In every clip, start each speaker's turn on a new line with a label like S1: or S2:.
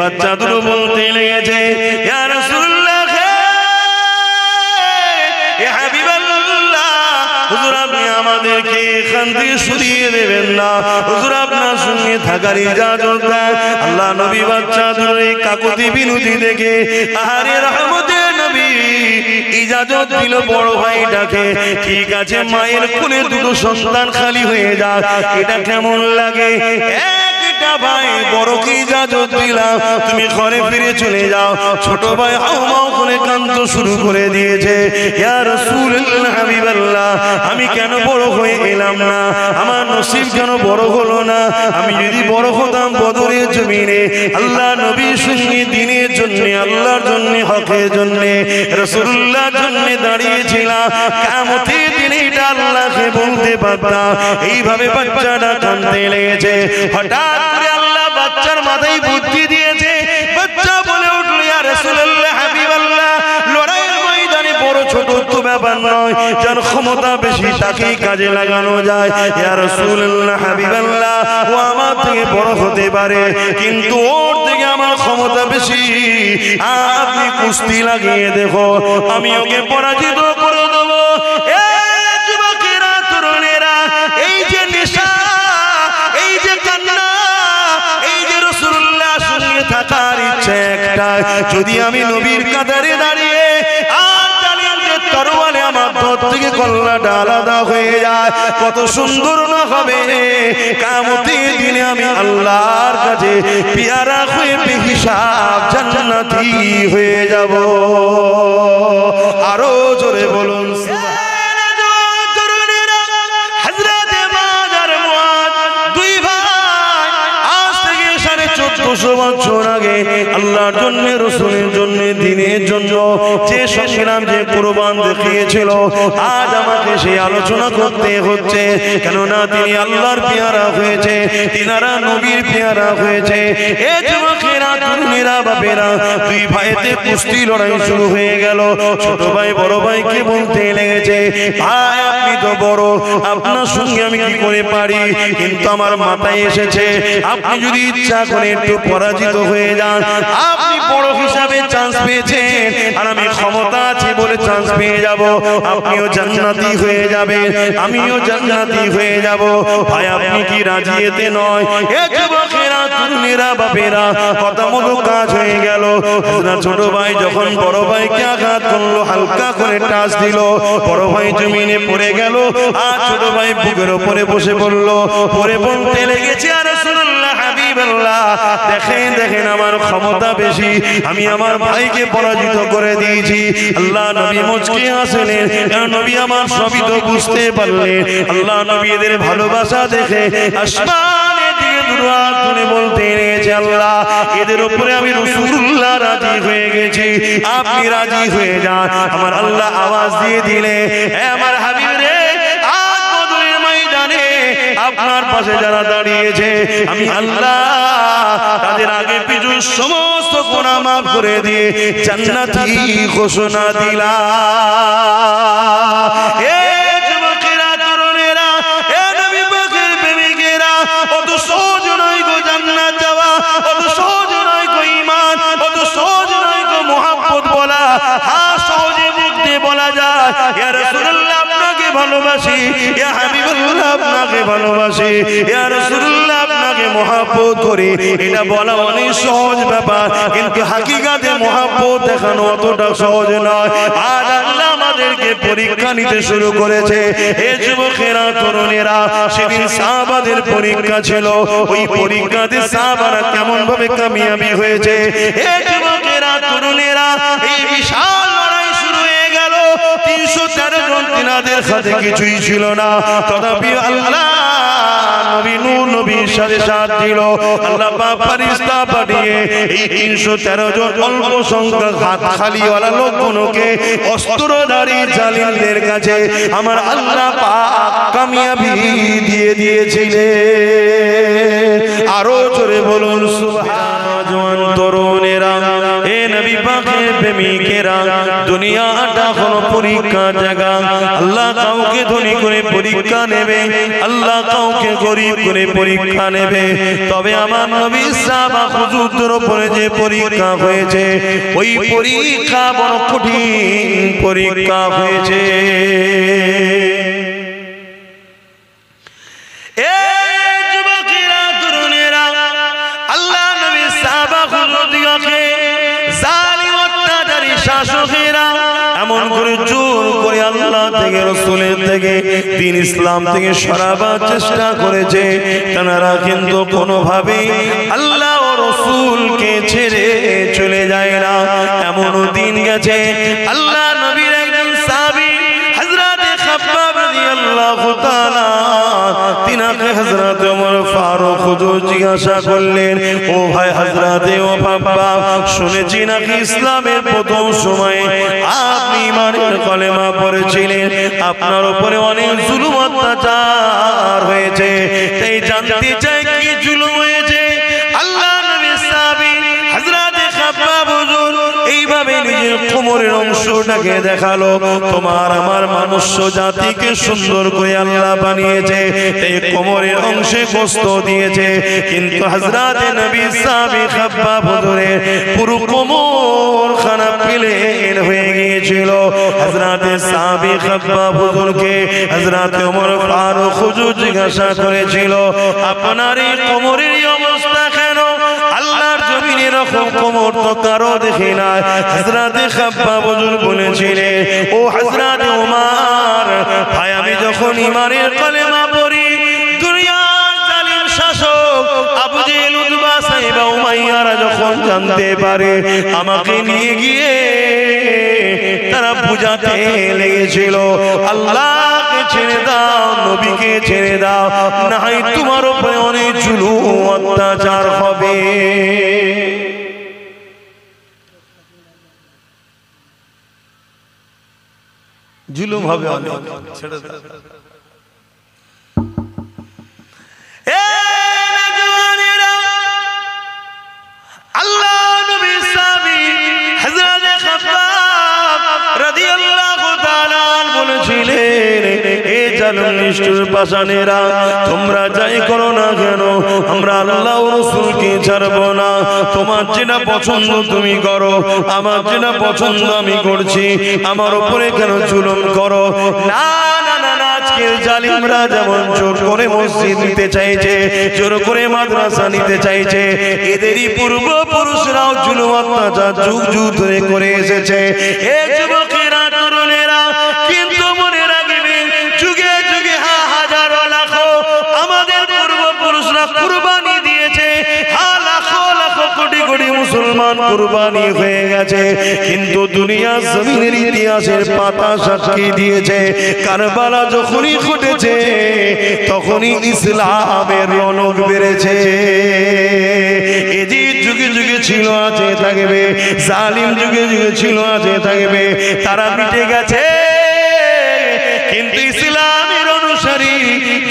S1: বাচ্চা দুটো বলতে লেগেছে, ইয়া রাসূলুল্লাহ, হে হাবিবাল্লাহ, হুজুর আপনি আমাদেরকে এখান থেকে সরিয়ে দেবেন না, হুজুর আপনার সঙ্গে থাকার ইজাজত দেন। আল্লাহ নবী বাচ্চা দুটোর এই কাকুতি বিনতি দেখে আহারে রহমতের নবী ইজাজত দিল বড় ভাইটাকে। ঠিক আছে, মায়ের কোলে দুটো সন্তান খালি হয়ে যায়, এটা কেমন লাগে? একটা ভাই বড়কে ইজাজত দিলাম, তুমি ঘরে ফিরে চলে যাও। ছোট ভাই হাউমাউ করে কাঁদতে শুরু করে দিয়েছে, ইয়া রাসূলুল্লাহ, হাবিবাল্লাহ, আমি কেন বড় হয়ে এলাম না? আমার নসিব কেন বড় হলো না? আমি যদি বড় হতাম বদরের জমিনে আল্লাহ নবীর সঙ্গে দিনের জন্য, আল্লাহর জন্য, হকের জন্য, রাসূলুল্লাহর জন্য দাঁড়িয়েছিলাম, কিয়ামতের দিনে এটা আল্লাহকে বলতে পারতাম। এইভাবে বাচ্চাটা কাঁদতে লেগেছে। হঠাৎ করে আল্লাহ বাচ্চার মাথায় বুদ্ধি দিয়েছে। বাচ্চা বলে উঠল, ইয়া রাসূলুল্লাহ, হাবিবাল্লাহ, লড়াইয়ের ময়দানে বড় ছোট তো ব্যাপার নয়, যার ক্ষমতা বেশি তাকেই কাজে লাগানো যায়। ইয়া রাসূলুল্লাহ, হাবিবাল্লাহ, ও আমার থেকে বড় হতে পারে, কিন্তু ওর থেকে আমার ক্ষমতা বেশি। আপনি কুস্তি লাগিয়ে দেখো, আমি ওকে পরাজিত করে দেবো। যুবকেরা, তরুণেরা, এই যে নেশা, এই যে কান্না, এই যে রাসূলুল্লাহর সঙ্গে থাকার ইচ্ছা একটা, যদি আমি নবীর কাতারে দাঁড়িয়ে আর জালিমদের তরবারে আমার ধর থেকে কল্লাটা আলাদা হয়ে যায়, কত সুন্দর না হবে? কিয়ামতের দিনে আমি আল্লাহর কাছে পেয়ারা হয়ে বেহিসাব জান্নাতি হয়ে যাব। আরো জোরে বলুন সুবহানাল্লাহ। বছর আগে আল্লাহর জন্য, রাসূলের জন্য, দ্বীনের জন্য যে সংগ্রাম, যে কুরবান দেখিয়েছিল, আজ আমাকে সেই আলোচনা করতে হচ্ছে। কেননা তিনি আল্লাহর পেয়ারা হয়েছে, তিনারা নবীর পেয়ারা হয়েছে। এ যুবকেরা, তরুণেরা, বাপেরা, দুই ভাইতে কুস্তি লড়াই শুরু হয়ে গেল। ছোট ভাই বড় ভাইকে বলতে লেগেছে, ভাই আপনি তো বড়, আপনার সঙ্গে আমি কি করে পারি? কিন্তু আমার মাথায় এসেছে, আপনি যদি ইচ্ছা করে একটু পরাজিত হয়ে যান, আপনি বড় হিসাবে চান্স পেয়েছেন, আর আমি ক্ষমতা আছে বলে চান্স পেয়ে যাব, আপনিও জান্নাতি হয়ে যাবেন, আমিও জান্নাতি হয়ে যাব। ভাই আপনি কি রাজি? এতে নয়। এ যুবকেরা, তরুণেরা, বাপেরা, কথা মতো কাজ হয়ে গেল। ছোট ভাই যখন বড় ভাইকে আঘাত করলো, হালকা করে টাচ দিল, বড় ভাই জমিনে পড়ে গেল, আর ছোট ভাই বুকের উপরে বসে পড়ল। পরে বলতে লেগেছে, আর রাসূলুল্লাহ, হাবিবাল্লাহ, দেখেন দেখেন, আমার ক্ষমতা বেশি, আমি আমার ভাইকে পরাজিত করে দিয়েছি। আল্লাহ নবী মুচকি হাসলেন, কারণ নবী আমার সবই তো বুঝতে পারলেন। আল্লাহ নবী এদের ভালোবাসা দেখে আসমানের দিকে দুটো হাত তুলে বলতে লেগেছে, আল্লাহ এদের উপরে আমি রাসূলুল্লাহ রাজি হয়ে গেছি, আপনি রাজি হয়ে যান। আমার আল্লাহ আওয়াজ দিয়ে দিলে, হে আমার হাবিব রে, আজ বদরের ময়দানে আপনার পাশে যারা দাঁড়িয়েছে, আমি আল্লাহ তাদের আগে পিছু সমস্ত গুনাহ মাফ করে দিয়ে জান্নাতি ঘোষণা দিলাম। এ যুবকেরা, তরুণেরা, এ নবী পাকের প্রেমিকেরা, অত সহজ নয় গো জান্নাত যাওয়া, অত সহজ নয় গো ঈমান, অত সহজ নয় গো মুহাব্বত বলা। হ্যাঁ, সহজে মুখ দিয়ে বলা যায়, ইয়া রাসূলুল্লাহ আপনাকে ভালোবাসি, ইয়া হাবিবাল্লাহ আপনাকে ভালোবাসি, ইয়া রাসূলুল্লাহ আপনাকে মহব্বত করি, এটা বলা অনেক সহজ ব্যাপার, কিন্তু হাকিকাতে মহব্বত দেখানো অতটা সহজ নয়। আর আল্লাহ আমাদেরকে পরীক্ষা নিতে শুরু করেছে। এ যুবকেরা, তরুণেরা, সেদিন সাহাবাদের পরীক্ষা ছিল, ওই পরীক্ষাতে সাহাবারা কেমন ভাবে কামিয়াবি হয়েছে। এ যুবকেরা, তরুণেরা, এই বিশাল লড়াই শুরু হয়ে গেল। 313 জন, তিনাদের হাতে কিছুই ছিল না, তথাপি আল্লাহ নবী নূর নবীর সাথে সাথ দিল। আল্লাহ পাক ফেরেশতা পাঠিয়ে এই 313 জন অল্প সংখ্যক হাত খালিওয়ালা লোকগুলোকে অস্ত্রধারী জালিমদের কাছে আমার আল্লাহ পাক কামিয়াবি দিয়ে দিয়েছিলেন। আরো জোরে বলুন সুবহানাল্লাহ। তরুণেরা, এ নবী নবী পাকের প্রেমিকেরা দুনিয়াটা হলো পরীক্ষা জায়গা আল্লাহ কাউকে ধনী করে পরীক্ষা নেবে আল্লাহ কাউকে গরিব করে পরীক্ষা নেবে তবে আমার নবী সাহাবা হুজুরদের উপরে যে পরীক্ষা হয়েছে ওই পরীক্ষা বড় কঠিন পরীক্ষা হয়েছে এমন করে জোর করে আল্লাহ থেকে রাসূলের থেকে দ্বীন ইসলাম থেকে সরাবার চেষ্টা করেছে তারা কিন্তু কোনোভাবে আল্লাহ ও রাসূলকে ছেড়ে চলে যায় না এমন দিন গেছে আল্লাহ নবীর একজন সাহাবী হযরত খাব্বাব রাদিয়াল্লাহু তাআলা তিনাকে হযরত ওমর ফারুক হুজুর জিজ্ঞাসা করলেন ও ভাই হযরত ও খাব্বাব শুনেছি নাকি ইসলামের প্রথম সময়ে আপনি ঈমানের কলেমা পড়েছিলেন আপনার উপরে অনেক জুলুম অত্যাচার হয়েছে তাই জানতে চাই কি জুলুম হয়েছে আল্লাহ নবীর সাহাবী হযরত খাব্বাব হুজুর এইভাবে নিজের কোমরের অংশটাকে দেখালো তোমার আমার মনুষ্য জাতিকে সুন্দর করে আল্লাহ বানিয়েছে এই কোমরের অংশে গোশত দিয়েছে কিন্তু হযরত নবী সাহাবী খাব্বাব হুজুরের পুরো কোমর খানা প্লেন হয়ে গিয়েছিল হযরত সাহাবী খাব্বাব হুজুরকে হযরত ওমর ফারুক হুজুর জিজ্ঞাসা করেছিল আপনার এই কোমরের অবস্থা কেন আল্লাহর জমিনে এরকম কোমর তো কারো দেখি না হযরত খাব্বাব হুজুর বলেছিলেন ও হযরত ওমর ভাই আমি যখন ঈমানের কলেমা পড়ি দুনিয়ার জালিম শাসক আবু জেহেল উতবা সাইবা উমাইয়ারা যখন জানতে পারে আমাকে নিয়ে গিয়ে তারা বুঝাতে লেগেছিল আল্লাহকে ছেড়ে দাও নবীকে ছেড়ে দাও না হয় তোমার উপরে অনেক জুলুম অত্যাচার হবে জুলুম হবে অনেক ছেড়ে দাও আল্লাহ নবী সাহাবী হযরত খাব্বাব রাদিয়াল্লাহু তাআলা বলেছিলেন এ জালিম নিষ্ঠুর পাষাণেরা তোমরা যাই করো না কেন আমরা আল্লাহ ও রাসূলকে ছাড়ব না তোমার যেটা পছন্দ তুমি করো আমার যেটা পছন্দ আমি করছি আমার উপরে কেন জুলুম করো না না না না আজকের জালিমরা যেমন জোর করে মসজিদ নিতে চাইছে জোর করে মাদ্রাসা নিতে চাইছে এদেরই পূর্বপুরুষরাও জুলুম অত্যাচার যুগ যুগ ধরে করে এসেছে এ যুবকেরা তরুণেরা কিন্তু মনে রাখবেন যুগে যুগে হাজারো লাখো আমাদের পূর্বপুরুষরা কুরবানি দিয়েছে লাখো লাখো কোটি কোটি মুসলমান কুরবানি হয়ে গেছে কিন্তু দুনিয়ার জমিনের ইতিহাসের পাতা সাক্ষী দিয়েছে কারবালা যখনই ঘটেছে তখনই ইসলামের রনক বেড়েছে এই যে যুগে যুগে ছিল আছে থাকবে জালিম যুগে যুগে ছিল আছে থাকবে তারা মিটে গেছে কিন্তু ইসলামের অনুসারী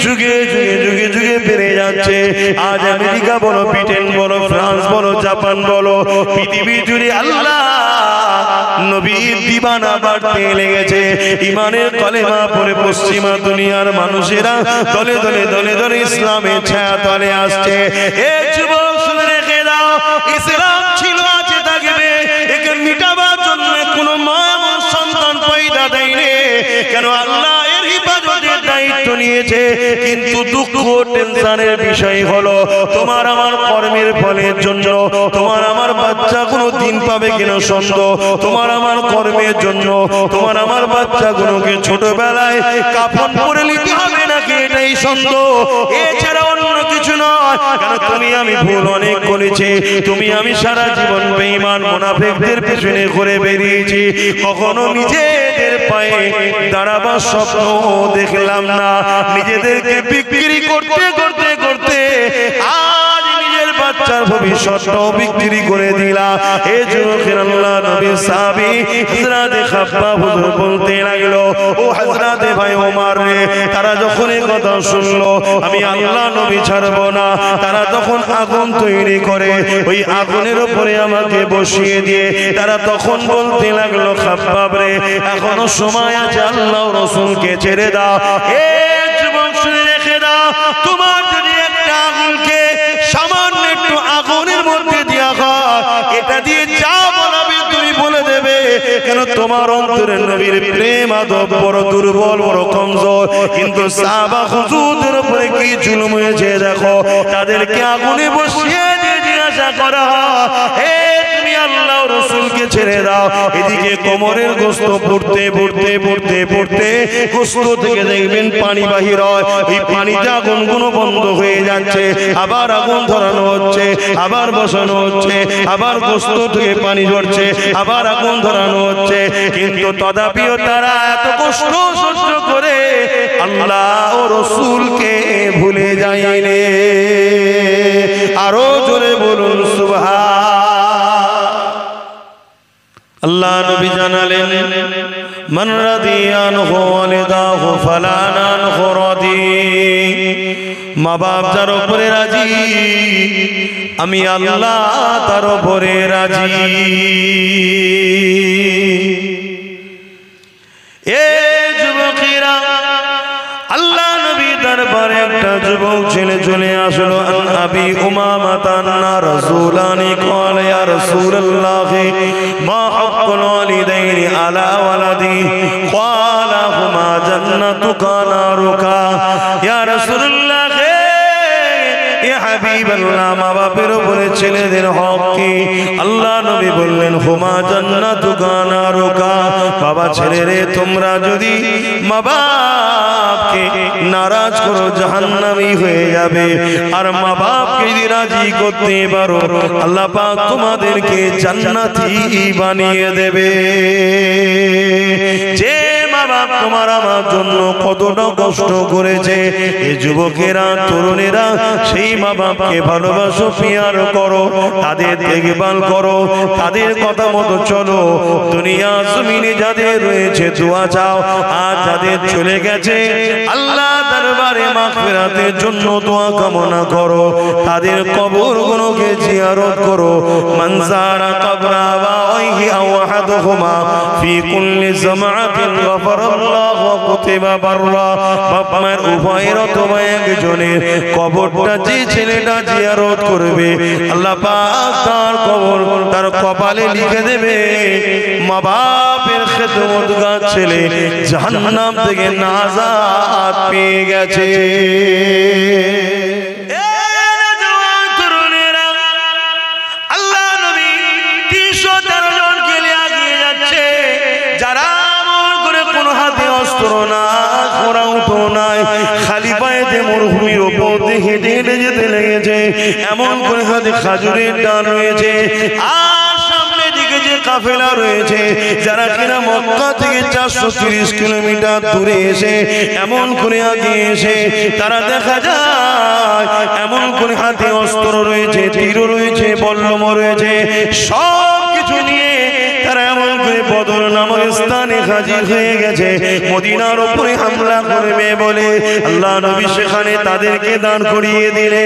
S1: যুগে যুগে যুগে যুগে বেড়ে যাচ্ছে আজ আমেরিকা বলো ব্রিটেন বলো ফ্রান্স বলো জাপান বলো পৃথিবী জুড়ে আল্লাহ নবীর দিবানা বাড়তে লেগেছে ঈমানের কলেমা পড়ে পশ্চিমা দুনিয়ার মানুষেরা দলে দলে দলে দলে ইসলামের ছায়া তলে আসছে এ যুবক শুনে রেখে দাও ইসলাম ছিল আছে থাকবে একে মিটাবার জন্য কোনো মা সন্তান পয়দা দেয়নি কেন আল্লাহ এর হিফাজতের দায়িত্ব নিয়েছে কিন্তু দুঃখ টেনশনের বিষয় হলো তোমার আমার কর্মের ফলের জন্য তোমার আমার বাচ্চা কোনো দিন পাবে কিনা সন্দেহ তোমার আমার কর্মের জন্য তোমার আমার বাচ্চাগুলোকে ছোটবেলায় কাফন পরে নিতে হবে নাকি এটাই সন্দেহ এছাড়া অন্য কিছু নয় কারণ তুমি আমি ভুল অনেক করেছি তুমি আমি সারা জীবন বেঈমান মুনাফিকদের পেছনে ঘুরে বেরিয়েছি কখনো নিজেদের পায়ে দাঁড়াবার স্বপ্ন দেখলাম না নিজেদেরকে বিক্রি করতে করতে করতে আজ নিজের বাচ্চা বাচ্চার ভবিষ্যৎটাও বিক্রি করে দিলা। এ যুবকের আল্লাহ নবীর সাহাবী হযরত খাব্বাব হুজুর বলতে লাগলো, ও হযরত ভাই ওমর রে, তারা যখন এই কথা শুনলো আমি আল্লাহ নবী ছাড়ব না, তারা তখন আগুন তৈরি করে ওই আগুনের উপরে আমাকে বসিয়ে দিয়ে তারা তখন বলতে লাগলো, খাব্বাব রে, এখনো সময় আছে, আল্লাহ রাসূলকে ছেড়ে দাও। এ যুবক শুনে রেখে দাও, তোমার যদি একটা আগুনকে সামান্য একটু আগুনের মধ্যে দেওয়া হয়, এটা দিয়ে যা বলাবে তুমি বলে দেবে, কেন তোমার অন্তরে নবীর প্রেম আদব বড় দুর্বল, বড় কমজোর। কিন্তু সাহাবা হুজুরদের উপরে কি জুলুম হয়েছে দেখো, তাদেরকে আগুনে বসিয়ে দিয়ে জিজ্ঞাসা করা, হে তুমি আল্লাহ রাসূলকে ছেড়ে দাও। এদিকে কোমরের গোশত পড়তে পড়তে পড়তে পড়তে গোশত থেকে দেখবেন পানি বাহির হয়, এই পানিতে আগুনগুলো বন্ধ হয়ে যাচ্ছে, আবার আগুন ধরানো হচ্ছে, আবার বসানো হচ্ছে, আবার গোশত থেকে পানি ঝরছে, আবার আগুন ধরানো হচ্ছে। কিন্তু তথাপিও তারা এত কষ্ট সহ্য করে আল্লাহ ও রাসূলকে ভুলে যায়নি। আরো জোরে বলুন সুবহান। আল্লাহ নবী জানালেন, মান রাদিয়ানহু ওয়ালিদাহু ফালানানহু রাদি। মা বাপ যার উপরে রাজি, আমি আল্লাহ তার উপরে রাজি। এ যুবকেরা, আল্লাহ নবী দরবারে একটা যুবক ছেলে চলে আসলো। আন আবি উমামা আন্না রাসূলানি ক্বাল ইয়া রাসূলুল্লাহ মা হাক্কুল ওয়ালিদাইনি আলা ওয়ালাদি ক্বালা হুমা জান্নাতুকা নারুকা। ইয়া রাসূলুল্লাহ, ইয়া হাবিবাল্লাহ, মা বাপের উপরে ছেলেদের হক কি? আল্লাহ নবী বললেন, হুমা জান্নাতুকা নারুকা। বাবা ছেলেরে, তোমরা যদি মা বাপকে নারাজ করো জাহান্নামী হয়ে যাবে, আর মা বাপকে যদি রাজি করতে পারো আল্লাহ পাক তোমাদেরকে জান্নাতি বানিয়ে দেবে। যে মা বাপ তোমার আমার জন্য কতটা কষ্ট করেছে, এই যুবকেরা তরুণেরা সেই মা বাপকে ভালোবাসো, পিয়ার করো, তাদের দেখভাল করো, তাদের কথা মতো চলো। দুনিয়া জমিনে যাদের রয়েছে দোয়া চাও, আর যাদের চলে গেছে আল্লাহ দরবারে মাগফিরাতের জন্য দোয়া কামনা করো, তাদের কবরগুলোকে জিয়ারত করো। মানজারা কবরা ওয়াইহি আও আহাদুহুমা ফি কুল্লি জামাআতিন গফারাল্লাহু কুতিবা বাররা। বাপ মায়ের উভয়ের অথবা একজনের কবরটা যে ছেলেটা জিয়ারত করবে আল্লাহ পাক তার কবর তার কপালে লিখে দেবে, মা বাপের খেদমতগার ছেলে জাহান্নাম থেকে নাজাত পেয়ে গেছে। আল্লাহ নবী 313 জনকে নিয়ে এগিয়ে যাচ্ছে, যারা আমল করে কোনো হাতে অস্ত্র না, ঘোড়া উঠো নাই, খালি পায়েতে মরুভূমির ওপর দিয়ে হেঁটে হেঁটে যেতে লেগেছে। এমন করে হাতে খাজুরের ডাল রয়েছে, আর সামনে দিকে যে কাফেলা রয়েছে যারা কিনা মক্কা থেকে 430 কিলোমিটার দূরে এসে এমন করে আগে এসে তারা দেখা যায় এমন করে হাতে অস্ত্র রয়েছে, তীর রয়েছে, বল্লম রয়েছে, সব কিছু নিয়ে তারা এমন করে বদর নামক স্থানে হাজির হয়ে গেছে। মদিনার উপরে হামলা করবে বলে আল্লাহ নবী সেখানে তাদেরকে দাঁড় করিয়ে দিলে।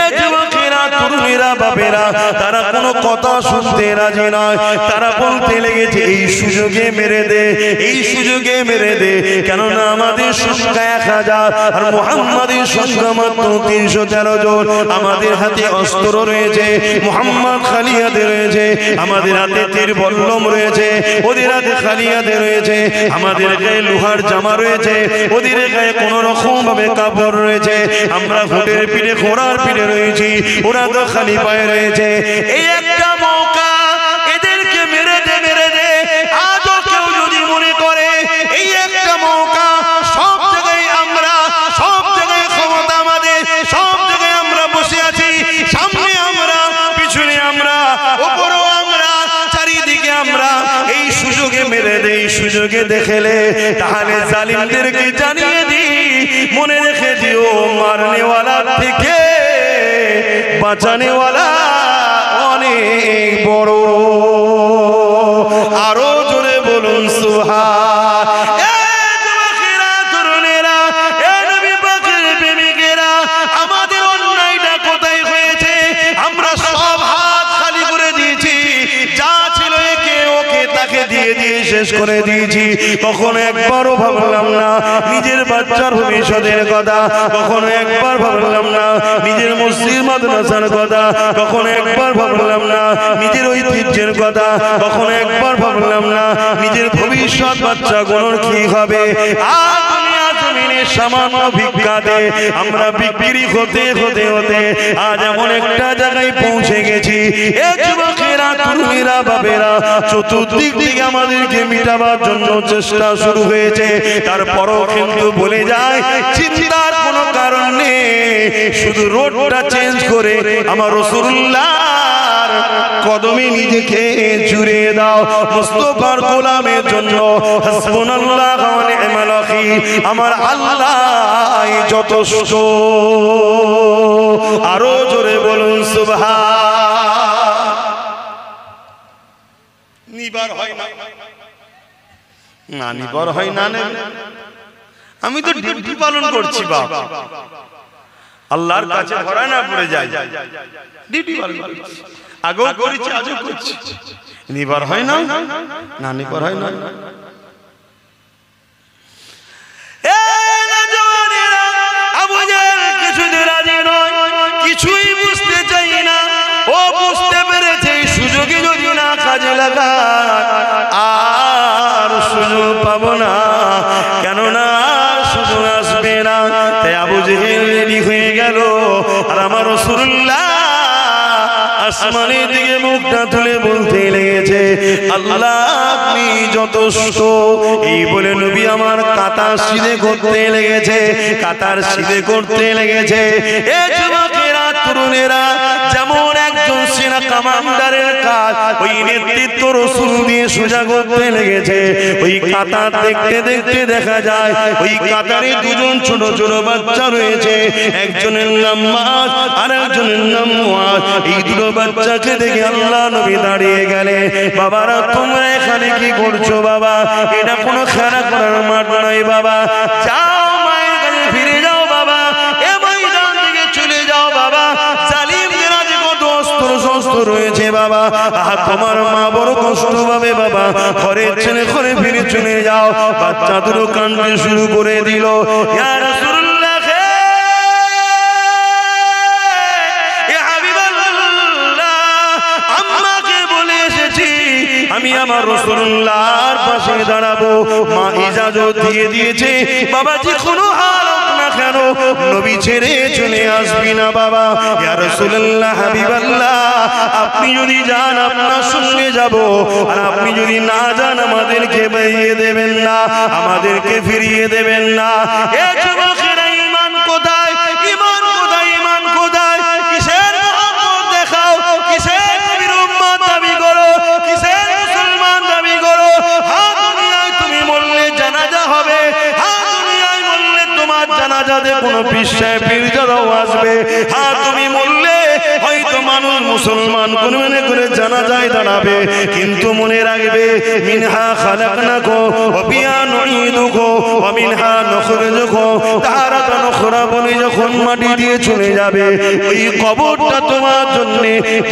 S1: এ যুবকেরা, তরুণেরা, বাপেরা, তারা কোনো কথা শুনতে রাজি নয়। তারা বলতে লেগেছে, এই সুযোগে মেরে দে, এই সুযোগে মেরে দে, কেননা আমাদের সংখ্যা 1000 আর মুহাম্মাদের সংখ্যা মাত্র 313 জন। আমাদের হাতে অস্ত্র রয়েছে, মুহাম্মদ খালি হাতে রয়েছে, আমাদের হাতে তীর বল্লম রয়েছে, ওদের হাতে খালি হাতে রয়েছে, আমাদের গায়ে লোহার জামা রয়েছে, ওদের গায়ে কোন রকম ভাবে কাপড় রয়েছে, আমরা ঘোড়ের পিঠে ঘোড়ার পিঠে রয়েছি, ওরা তো খালি পায়ে রয়েছে। এই একটা মৌকা, এদেরকে মেরে দে, মেরে দে। আজও কেউ যদি মনে করে এই একটা মৌকা, সব জায়গায় আমরা, সব জায়গায় ক্ষমতা আমাদের, সব জায়গায় আমরা বসে আছি, সামনে আমরা, পিছনে আমরা, উপরেও আমরা, চারিদিকে আমরা, এই সুযোগে মেরে দেই, সুযোগে দেখেলে তাহলে জালিমদেরকে জানিয়ে দিই, মনে রেখে দিও মারনেওয়ালা থেকে বাঁচানেওয়ালা অনেক বড়। আরো জোরে বলুন সুবহান। আমাদের অন্যায়টা কোথায় হয়েছে? আমরা সব হাত খালি করে দিয়েছি, যা ছিল একে ওকে তাকে দিয়ে দিয়ে শেষ করে দিয়েছি। কখনো একবারও ভাবলাম না নিজের বাচ্চার ভবিষ্যতের কথা, কখনো একবার ভাবলাম না নিজের মসজিদ মাদ্রাসার কথা, কখনো একবার ভাবলাম না নিজের ঐতিহ্যের কথা, কখনো একবার ভাবলাম না নিজের ভবিষ্যৎ বাচ্চাগুলোর কি হবে। আর দুনিয়া জমিনে সামান্য ভিক্ষাতে আমরা বিক্রি হতে হতে হতে আজ এমন একটা জায়গায় পৌঁছে গেছি। এ যুবকেরা, তরুণীরা, বাবেরা, চতুর্দিক থেকে আমাদেরকে মিটাবার জন্য চেষ্টা শুরু হয়েছে। তারপরও কিন্তু বলে যায় চিন্তার কোনো কারণ নেই, শুধু রোডটা চেঞ্জ করে আমার রাসূলুল্লাহর কদমে নিজেকে জুড়ে দাও। মুস্তাফার গোলামের জন্য হাসবুনাল্লাহু ওয়া নি'মাল ওয়াকিল, আমার আল্লাহ যথেষ্ট। আরো জোরে বলুন সুবহান। নিবার হয় না, না নিবার হয় না, আমি তো ডিউটি পালন করছি বাপ, আল্লাহর কাছে ধরা না পড়ে যায়, ডিউটি পালন করছি, আগেও করেছি আজও করছি। নিবার হয় না, না নিবার হয় না। আবু জাহেল কিছুতে রাজি নয়, কিছুই বুঝতে চাই না। ও বুঝতে পেরেছে সুযোগে যদি না কাজে লাগায় আর সুযোগ পাবো না, কেননা সুযোগ আসবে না। তাই আবু জাহেল রেডি হয়ে গেল। আর আমার রাসূলুল্লাহ আসমানের দিকে মুখটা তুলে বলতে লেগেছে, আল্লাহ আপনি যথেষ্ট। এই বলে নবী আমার কাতার সিধে করতে লেগেছে, কাতার সিধে করতে লেগেছে। এ যুবকেরা, তরুণেরা, যেমন একজন সেনা কমান্ডারের কাজ ওই নেতৃত্ব রাসূল দিয়ে সোজা করতে লেগেছে। ওই কাতার দেখতে দেখতে দেখা যায় ওই কাতারে দুজন ছোট ছোট বাচ্চা রয়েছে, একজনের নাম মাস আর একজনের নাম মুআজ। এই দুটো বাচ্চাকে দেখে আল্লাহ নবী দাঁড়িয়ে গেলে, বাবারা তোমরা এখানে কি করছো বাবা? এটা কোনো খেলা করার মাঠ নয় বাবা, যাও মায়ের কাছে ফিরে যাও বাবা, এ ময়দান থেকে চলে যাও বাবা। জালিমদের আজ কত অস্ত্র শস্ত্র রয়েছে বাবা, তোমার মা বড় কষ্ট পাবে বাবা, ঘরের ছেলে ঘরে ফিরে চলে যাও। বাচ্চা দুটো কাঁদতে শুরু করে দিল। ইয়া রাসূলুল্লাহ, আমি আমার রাসূলুল্লাহর পাশে দাঁড়াবো। মা ইজাজত দিয়ে দিয়েছে, বাবা যে কোনো হাল হোক না কেন নবী ছেড়ে চলে আসবি না বাবা। ইয়া রাসূলুল্লাহ, হাবিবাল্লাহ, আপনি যদি যান আপনার সঙ্গে যাব, আর আপনি যদি না যান আমাদেরকে বেরিয়ে দেবেন না, আমাদেরকে ফিরিয়ে দেবেন না। এ যুবকেরা, ঈমান কোথায়? ঈমান কোথায়? ঈমান কোথায়? কিসের মোহাম্মত দেখাও, কিসের নবীর উম্মত দাবি করো, কিসের মুসলমান দাবি করো? হ্যাঁ, দুনিয়ায় তুমি মরলে জানাজা হবে, হ্যাঁ দুনিয়ায় মরলে তোমার জানাজাতে কোনো পীর সাহেব পীরজাদাও আসবে, হ্যাঁ তুমি মরলে হয়তো মানুষ মুসলমান কোন মনে করে জানাজায় দাঁড়াবে, কিন্তু মনে রাখবে মিনহা খালাকনাকুম ওয়া ফিহা নুঈদুকুম ওয়া মিনহা নুখরিজুকুম তারাতান উখরা বলে যখন মাটি দিয়ে চলে যাবে, ওই কবরটা তোমার জন্য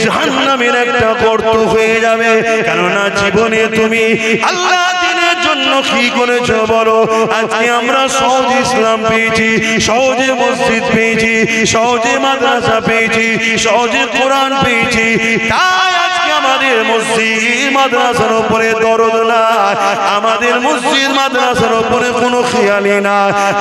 S1: জাহান্নামের একটা গর্ত হয়ে যাবে। কেননা জীবনে তুমি আল্লাহ দ্বীনের জন্য কি করেছো বলো? আজকে আমরা সহজ ইসলাম পেয়েছি, সহজে মসজিদ পেয়েছি, সহজে মাদ্রাসা পেয়েছি, সহজে কোরআন পেয়েছি, তাই আজকে আমাদের মসজিদ মাদ্রাসার উপরে দরদ নাই, আমাদের মসজিদ মাদ্রাসার উপরে কোনো খেয়ালই না।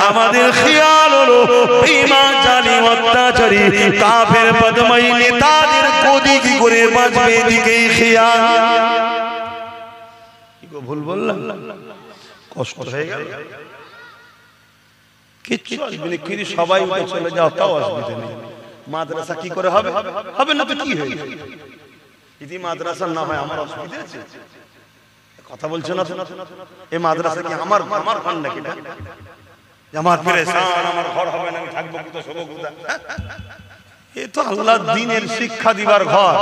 S1: আমাদের খেয়াল হলো বেঈমান, জালিম, অত্যাচারী, কাফের, বদমাই নেতাদের গদি কি করে বাঁচবে এদিকেই খেয়াল। কি গো ভুল বললাম? কষ্ট হয়ে গেল? কিচ্ছু আসবে না, কিন্তু সবাই উঠে চলে যাও তাও অসুবিধা নেই। মাদ্রাসা কি করে হবে? হবে না তো কি হয়ে যাবে? যদি মাদ্রাসা না হয় আমার অসুবিধা আছে? কথা বলছো না? এই মাদ্রাসা কি আমার ঘর নাকি? আমার পেরেশান, আমার ঘর হবে না, আমি থাকবো কোথায়, শোবো কোথায়? এ তো আল্লাহর দ্বীনের শিক্ষা দিবার ঘর,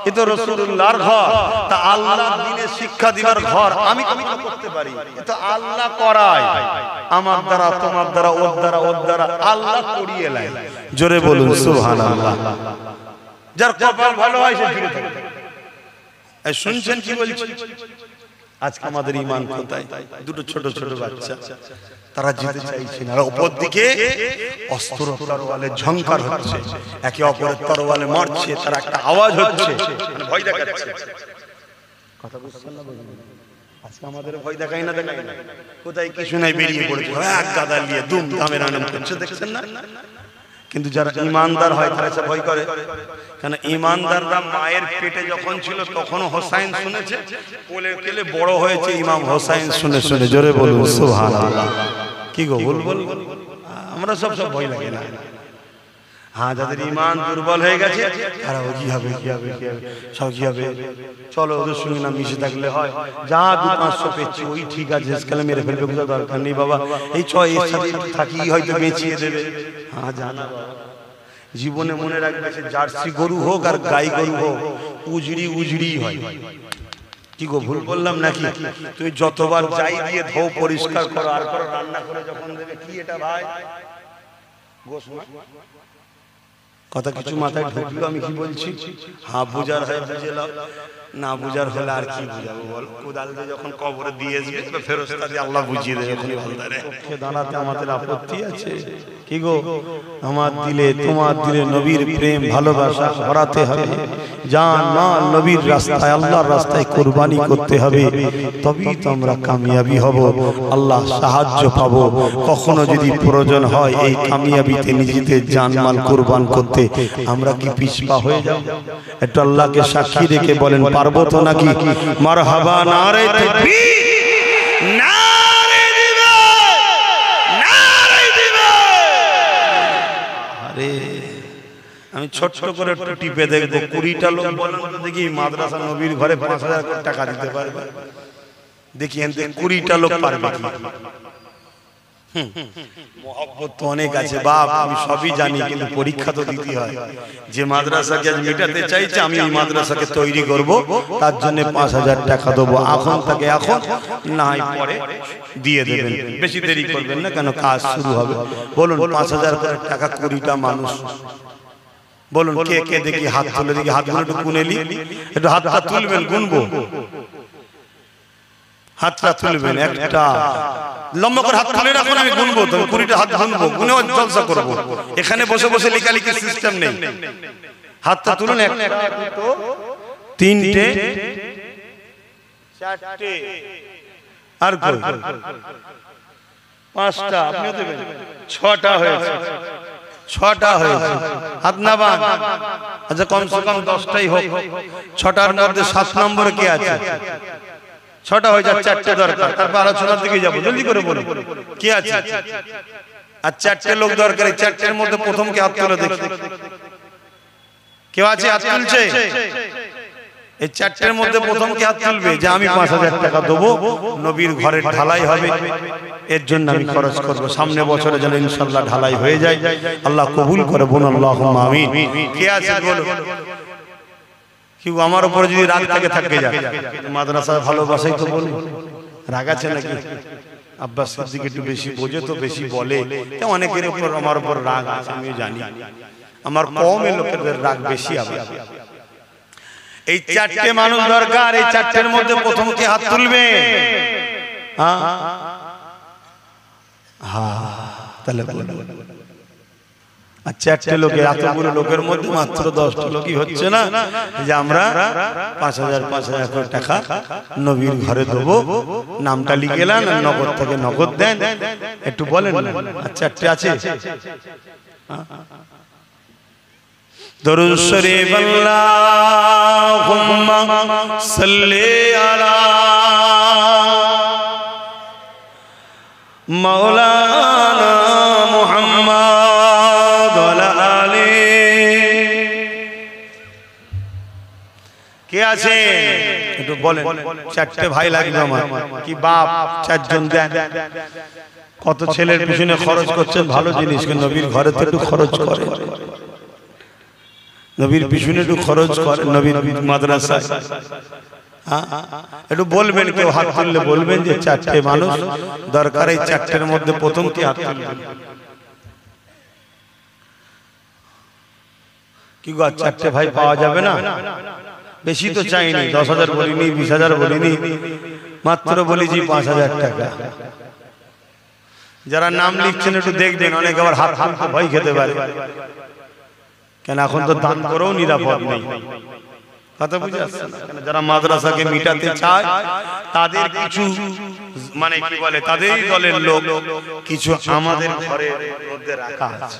S1: এ তো রাসূলুল্লাহর ঘর। তা আল্লাহর দ্বীনের শিক্ষা দিবার ঘর আমি করতে পারি, এ তো আল্লাহ করায়। আমার দ্বারা, তোমার দ্বারা, ওর দ্বারা, ওর দ্বারা আল্লাহ করিয়ে নেয়। জোরে বলুন সুবহানাল্লাহ। যার কপাল ভালো হয় সে ফিরে থাকে। এই শুনছেন কি বলছি? আজকে আমাদের ঈমান কোথায়? দুটো ছোট ছোট বাচ্চা, তারা যেতে চাইছে না, উপর দিকে অস্ত্র তরোয়ালে ঝংকার হচ্ছে, একে অপরের তরোয়ালে মারছে, তার একটা আওয়াজ হচ্ছে, মানে ভয় দেখাচ্ছে। কথা বুঝছেন না? আজকে আমাদের ভয় দেখাই না, দেখাই না, কোথায় কিছু নাই বেরিয়ে পড়েছে, এক গাদা নিয়ে দুম দামের আনন্দ করছে, দেখছেন না? কিন্তু যারা ঈমানদার হয় তারা সে ভয় করে। কারণ ঈমানদাররা মায়ের পেটে যখন ছিল তখনও হোসাইন শুনেছে, কোলে কোলে বড় হয়েছে ইমাম হোসাইন শুনে শুনে। জোরে বলুন সুবহানাল্লাহ। কি গো বল বল, আমরা সব ভয় লাগে না। হ্যাঁ, যাদের ঈমান দুর্বল হয়ে গেছে তারা কি হবে, কি হবে, কি হবে, সব কি হবে, চলো ওদের সঙ্গে না মিশে থাকলে হয়, যা 2-500 পেয়েছি ওই ঠিক আছে, আজকাল মেরে ফেলবে, কোথাও দরকার নেই বাবা, এই এর সাথে থাকি হয়তো বেঁচিয়ে দেবে। হ্যাঁ, জানা জীবনে মনে রাখবে, সে জার্সি গরু হোক আর গাই গরু হোক, উজড়ি উজড়ি হয়। কি গো ভুল বললাম নাকি? তুমি যতবার যাই দিয়ে ধো, পরিষ্কার করো, আর করো, রান্না করে যখন দেবে, কি এটা ভাই গোশ কথা কিছু মাথায় ঢুকলো আমি কি বলছি? হ্যাঁ, বুঝার হয় বুঝে নাও, না বুঝার হলে আর কি বুঝাবো বল? কোদাল দিয়ে যখন কবরে দিয়ে আসবে ফেরেশতা দিয়ে আল্লাহ বুঝিয়ে দেবে। পক্ষে দাঁড়াতে আমাদের আপত্তি আছে? কি গো, আমার দিলে, তোমার দিলে নবীর প্রেম ভালোবাসা ভরাতে হবে, জান মাল নবীর রাস্তায়, আল্লাহর রাস্তায় কুরবানি করতে হবে, তবেই তো আমরা কামিয়াবি হব, আল্লাহ সাহায্য পাবো। কখনো যদি প্রয়োজন হয় এই কামিয়াবিতে নিজেদের জানমাল কুরবান করতে, আমরা কি পিছপা হয়ে যাব? একটু আল্লাহকে সাক্ষী রেখে বলেন, পারবো তো নাকি? মারহাবা, নারে তাকবীর, নারে দিবে, নারে দিবে। আরে আমি ছোট্ট করে একটু টিপে দেখবো, 20টা লোক বলেন তো দেখি মাদ্রাসা নবীর ঘরে 5000 টাকা দিতে পারবে? দেখি 20টা লোক পারবে কি? মহব্বত তো অনেক আছে বাপ, আমি সবই জানি, কিন্তু পরীক্ষা তো দিতে হয়। যে মাদ্রাসাকে আজ মেটাতে চাইছে, আমি এই মাদ্রাসাকে তৈরি করব, তার জন্য 5000 টাকা দেবো। এখন তাকে এখন না হয় পরে দিয়ে দেবেন, বেশি দেরি করবেন না, কেন কাজ শুরু হবে। বলুন 5000 টাকা 20টা মানুষ, বলুন কে কে দেখি হাত তুলে, দেখি হাতগুলো একটু গুনেলি, একটু হাতটা তুলবেন, গুনবো, হাতটা তুলবেন, একটা লম্বা করে হাত তুলে রাখুন, আমি গুনবো, তবে 20টা হাত গুনবো, গুনে জলসা করবো। এখানে বসে বসে লেখালেখির সিস্টেম নেই। হাতটা তুলুন, 1 2 3 4 আর কই 5টা, আপনিও দেবেন, 6টা হয়েছে, 6টা হয়েছে, হাত না বান। আচ্ছা কমসে কম 10টাই হোক। 6টার মধ্যে 7 নম্বরে কে আছে? 6টা হয়ে যায়, 4টে দরকার, তারপর আলোচনার দিকে যাবো, জলদি করে বলুন কে আছে। আর 4টে লোক দরকার, 4টের মধ্যে প্রথম কে হাত তুলে দেখি, কেউ আছে হাত তুলছে? এই 4টের মধ্যে প্রথম কে হাত তুলবে যে আমি 5000 টাকা দেবো, নবীর ঘরের ঢালাই হবে, এর জন্য আমি খরচ করবো, সামনে বছরে যেন ইনশাআল্লাহ ঢালাই হয়ে যায়, আল্লাহ কবুল করে, বলুন আল্লাহুম্মা আমিন। কে আছে বলুন? কেউ আমার উপরে যদি রাগ থেকে থাকে যায়, মাদ্রাসার ভালোবাসাই তো বলুন, রাগ আছে নাকি? আব্বাস সিদ্দিক একটু বেশি বোঝে তো বেশি বলে, অনেকের উপর আমার উপর রাগ আছে, আমিও জানি, আমার কওমের লোকেদের রাগ বেশি হবে। এই 4টে মানুষ দরকার, এই 4টের মধ্যে প্রথম কে হাত তুলবে? হ্যাঁ তাহলে আর 4টে লোকের, এতগুলো লোকের মধ্যে মাত্র 10টা লোকই হচ্ছে না যে আমরা 5000 টাকা নবীর ঘরে দেবো, নামটা লিখে নেন, নগদ থেকে নগদ দেন, একটু বলেন। আর 4টে আছে? দরুদ শরীফ, আল্লাহুম্মা সাল্লি আলা মাওলানা মুহাম্মদ ওয়া আলি। কে আছে একটু বলেন? 4টে ভাই লাগবে আমার, কি বাপ 4 জন দেন। কত ছেলের পিছনে খরচ করছেন, ভালো জিনিস, নবীর ঘরে তো একটু খরচ করে। নবীর পিছনে একটু খরচ করে নবীর মাদ্রাসায় একটু বলবেন, কেউ হাত তুললে বলবেন যে চারটে মানুষ দরকার, এই চারটের মধ্যে প্রথম কি হাত তুলবেন? কি গো চারটে ভাই পাওয়া যাবে না? বেশি তো চাইনি, 10,000 বলিনি, 20,000 বলিনি, মাত্র বলেছি 5,000 টাকা। যারা নাম লিখছেন একটু দেখবেন, অনেক আবার হাত তুলতে ভয় খেতে পারে, কেন এখন তো দান করেও নিরাপদ নেই। কথা বুঝে আসছে না? কেন যারা মাদ্রাসাকে মিটাতে চায় তাদের কিছু মানে কি বলে, তাদেরই দলের লোক কিছু আমাদের ঘরের মধ্যে রাখা আছে।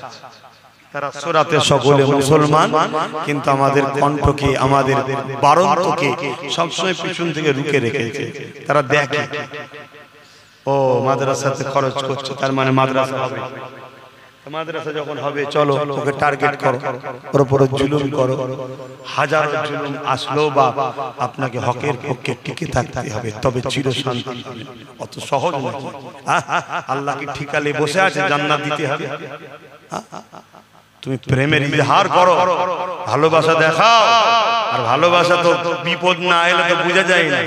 S1: তারা সূরাতে সকলে মুসলমান, কিন্তু আমাদের কণ্ঠকে, আমাদের বারন্তকে সবসময় পিছন থেকে রুখে রেখেছে। তারা দেখে ও মাদ্রাসাতে খরচ করছে, তার মানে মাদ্রাসা হবে। মাদ্রাসা যখন হবে চলো ওকে টার্গেট করো, ওর উপরে জুলুম করো। হাজারো জুলুম আসলো বা আপনাকে হকের পক্ষে টিকে থাকতে হবে, তবে চিরশান্তি। অত সহজ নাকি? আল্লাহ কি ঠিকালে বসে আছে জান্নাত দিতে হবে? তুমি প্রেমের ইজহার করো, ভালোবাসা দেখাও। আর ভালোবাসা তো বিপদ না এলে তো বোঝা যায় না।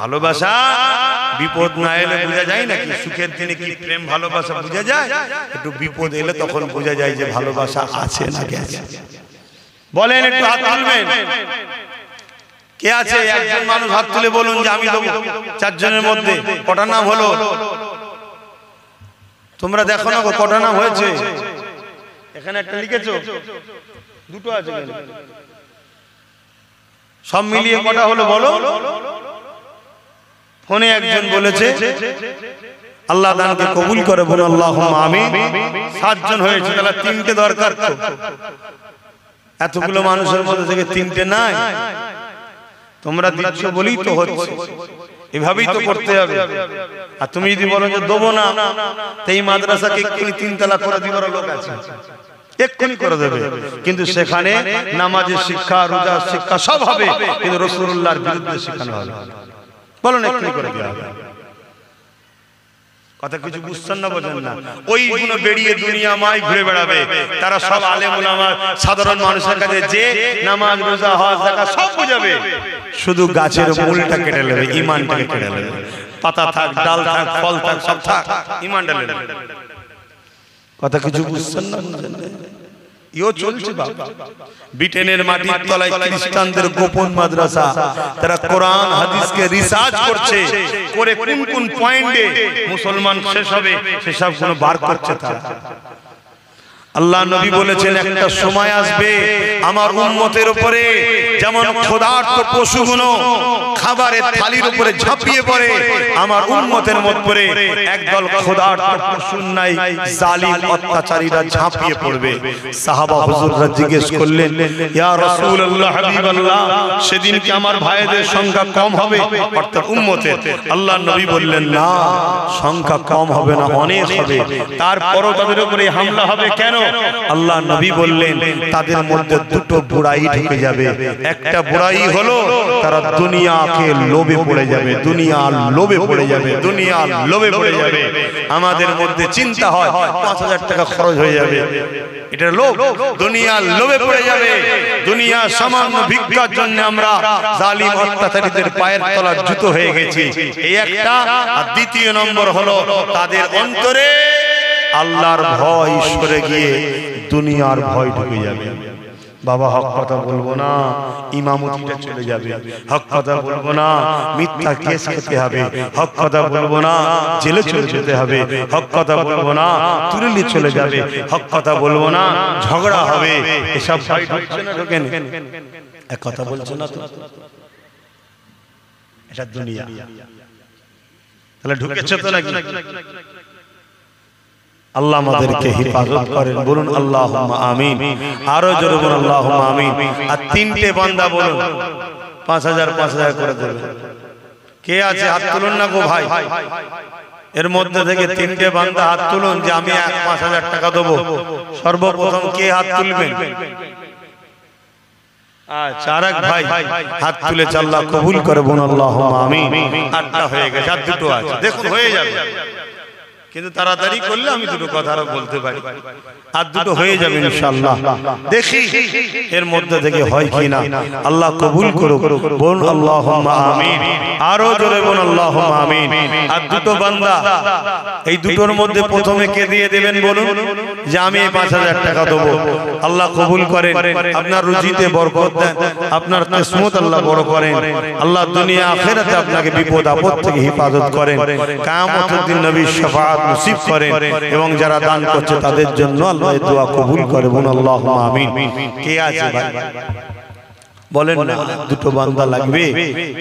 S1: ভালোবাসা বিপদ না এলে বোঝা যায় নাকি? সুখের দিনে কি প্রেম ভালোবাসা বোঝা যায়? একটু বিপদ এলে তখন বোঝা যায় যে ভালোবাসা আছে না গেছে। বলেন, একটু হাত তুলবেন। কে আছে? একজন মানুষ হাত তুলে বলুন যে আমি দেবো। চারজনের মধ্যে কটা নাম হলো? তোমরা দেখো না কটা নাম হয়েছে? এখানে একটা লিখেছো, দুটো আছে, সব মিলিয়ে কটা হলো বলো? ফোনে একজন বলেছে, আল্লাহ দানকে কবুল করে বলো আল্লাহুম্মা আমিন। 7 জন হয়েছে, তাহলে 3টে দরকার। তো এতগুলো মানুষের মধ্যে থেকে 3টে নাই, তোমরা দিচ্ছ বলেই তো হচ্ছে। এভাবেই তো করতে হবে। আর তুমি যদি বলো যে দেবো না, তো এই মাদ্রাসাকে এক্ষুনি 3 তালাক করে দিবার লোক আছে, এক্ষুনি করে দেবে। কিন্তু সেখানে নামাজের শিক্ষা, রোজার শিক্ষা সব হবে, কিন্তু রাসূলুল্লাহর বিরুদ্ধে শেখানো হবে। বলেন এক্ষুনি করে দেওয়া হবে। কথা কিছু বুঝছেন না, বোঝেন না? ওইগুলো বেরিয়ে দুনিয়াময় ঘুরে বেড়াবে। তারা সব আলেম ওলামা সাধারণ মানুষের কাছে যে নামাজ, রোজা, হজ, যাকাত সব বুঝাবে, শুধু গাছের মূলটা কেটে নেবে, ঈমানটাকে কেটে নেবে। পাতা থাক, ডাল থাক, ফল থাক, সব থাক, ঈমানটা নেবে। কথা কিছু বুঝছেন না, বুঝেন না? ইও চলছে বাবা। ব্রিটেনের মাটির তলায় খ্রিস্টানদের গোপন মাদ্রাসা, তারা কোরআন হাদিসকে রিসার্চ করছে, করে কোন কোন পয়েন্টে মুসলমান শেষ হবে সেসব গুলো বার করছে তারা। আল্লাহ নবী বলেছেন একটা সময় আসবে আমার উম্মতের উপরে যেমন ক্ষুধার্ত পশুগুলো খাবারের থালির উপরে ঝাঁপিয়ে পড়ে, আমার উম্মতের মধ্যে একদল ক্ষুধার্ত পশুর নাই জালিম অত্যাচারীরা ঝাঁপিয়ে পড়বে। সাহাবা হুজুররা জিজ্ঞেস করলেন, ইয়া রাসূলুল্লাহ, হাবিবাল্লাহ, সেদিন কি আমার ভাইদের সংখ্যা কম হবে, অর্থাৎ উম্মতের? আল্লাহ নবী বললেন, না, সংখ্যা কম হবে না, অনেক হবে। তারপরও তাদের উপরে হামলা হবে। কেন? আল্লাহ নবী বললেন, তাদের মধ্যে 2টো বুড়াই ঢুকে যাবে। একটা বুড়াই হলো তারা দুনিয়াকে লোভে পড়ে যাবে, দুনিয়ার লোভে পড়ে যাবে, দুনিয়ার লোভে পড়ে যাবে। আমাদের মধ্যে চিন্তা হয় 5,000 টাকা খরচ হয়ে যাবে, এটা লোভ। দুনিয়ার লোভে পড়ে যাবে। দুনিয়া সামান্য ভিক্ষার জন্য আমরা জালিম অত্যাচারীদের পায়ের তলার জুতো হয়ে গেছি, এই একটা। আর দ্বিতীয় নম্বর হলো তাদের অন্তরে আল্লাহর ভয় সরে গিয়ে দুনিয়ার ভয় ঢুকে যাবে। বাবা হক কথা বলবো না, ইমামতিটা চলে যাবে। হক কথা বলবো না, মিথ্যা কেস খেতে হবে। হক কথা বলবো না, জেলে চলে যেতে হবে। হক কথা বলবো না, তুলে চলে যাবে। হক কথা বলবো না, ঝগড়া হবে। এসব ভয় ঢুকছে না, ঢোকেন? এক কথা বলছো না তো, এটা দুনিয়া। তাহলে ঢুকেছে তো নাকি? আল্লাহ আমাদেরকে হেফাজত করেন, বলুন আল্লাহুম্মা আমিন। আরো জোরে বলুন আল্লাহুম্মা আমিন। আর 3টে বান্দা বলুন 5,000 5,000 করে দেবেন। কে আছে হাত তুলুন না গো ভাই, এর মধ্যে থেকে 3টে বান্দা হাত তুলুন যে আমি 5,000 টাকা দেবো। সর্বপ্রথম কে হাত তুলবেন? আচ্ছা, আরেক ভাই হাত তুলেছে, আল্লাহ কবুল করে, বলুন আল্লাহুম্মা আমিন। 8টা হয়ে গেছে, আর 2টো আছে, দেখুন হয়ে যাবে। কিন্তু তাড়াতাড়ি করলে আমি দুটো কথা আরো বলতে পারি, আর দুটো হয়ে যাবে ইনশাআল্লাহ। দেখি এর মধ্যে থেকে হয় কিনা। আল্লাহ কবুল করুক, বলুন আল্লাহুম্মা আমিন। আরো জোরে বলুন আল্লাহুম্মা আমিন। আর দুটো বান্দা, এই দুটোর মধ্যে প্রথমে কে দিয়ে দেবেন বলুন? যে আমি এই 5000 টাকা দেবো। আল্লাহ কবুল করেন, আপনার রুজিতে বরকত দেন, আপনার কিসমত আল্লাহ বড় করেন, আল্লাহ দুনিয়া আখিরাতে আপনাকে বিপদ আপদ থেকে হেফাজত করেন, কিয়ামতের দিন নবীর শাফাআত নসিব করেন, এবং যারা দান করছে তাদের জন্য আল্লাহ এই দোয়া কবুল করে, বলুন আল্লাহুম্মা আমিন। কে আছে ভাই বলেন না? দুটো বান্দা লাগবে,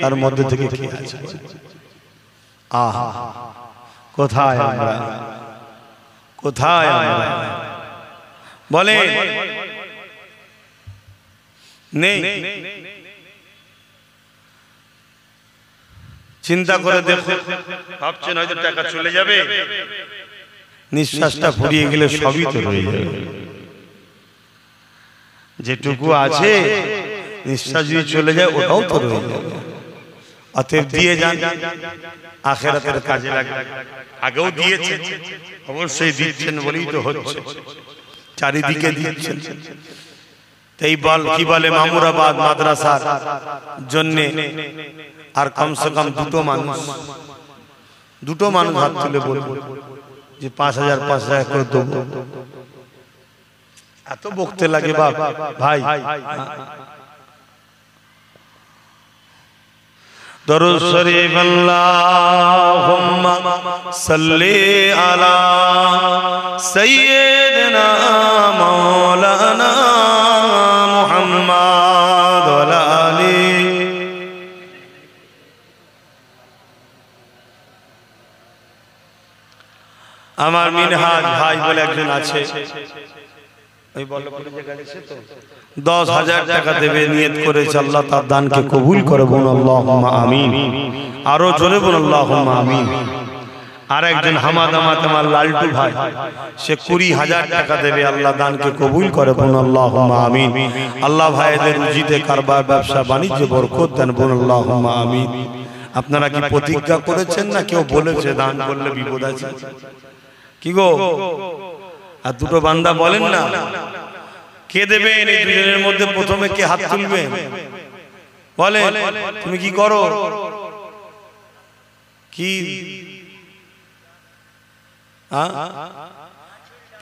S1: তার মধ্যে থেকে কে আছে? আহা, কোথায় আমরা, কোথায় আমরা বলেন? নেই। চিন্তা করে দেখো, ভাবছেন হয়তো টাকা চলে যাবে, নিঃশ্বাসটা ফুরিয়ে গেলে সবই তো রয়ে যাবে। যেটুকু আছে নিঃশ্বাস যদি চলে যায় ওটাও তো রয়ে যাবে। অতএব দিয়ে যান, আখিরাতের কাজে লাগবে। আগেও দিয়েছেন, অবশ্যই দিচ্ছেন বলেই তো হচ্ছে, চারিদিকে দিচ্ছেন। এই বল কি বলে মামুরাবাদ মাদ্রাসার জন্য আর কমসে কম দুটো মানুষ হাত তুলে বলবো যে 5000 করে দেবো। এত বকতে লাগে বাপ ভাই। দরুদ শরীফ আল্লাহুম্মা সাল্লি আলা সাইয়্যিদিনা মাওলানা মুহাম্মদ ওয়া আলা আলি। আমার মিনহাজ ভাই বলে একজন আছে, ওই বল্লভপুরে যে গাড়ি আছে তো, 10,000 টাকা দেবে নিয়ত করেছে, আল্লাহ তার দানকে কবুল করে, বলুন আল্লাহুম্মা আমিন। আরো জোরে বলুন আল্লাহুম্মা আমিন। আর একজন হামাদামাত আমার লালটু ভাই, সে 20,000 টাকা দেবে, আল্লাহ দানকে কবুল করে, বলুন আল্লাহুম্মা আমিন। আল্লাহ ভাইদের রুজিতে কারবার ব্যবসা বাণিজ্যে বরকত দেন, বলুন আল্লাহুম্মা আমিন। আপনারা কি প্রতিজ্ঞা করেছেন না কেউ বলেছে দান করলে বিপদ আছে? কি গো, আর দুটো বান্দা বলেন না কে দেবেন? এই দুজনের মধ্যে প্রথমে কে হাত তুলবে বলে? তুমি কি করো? কি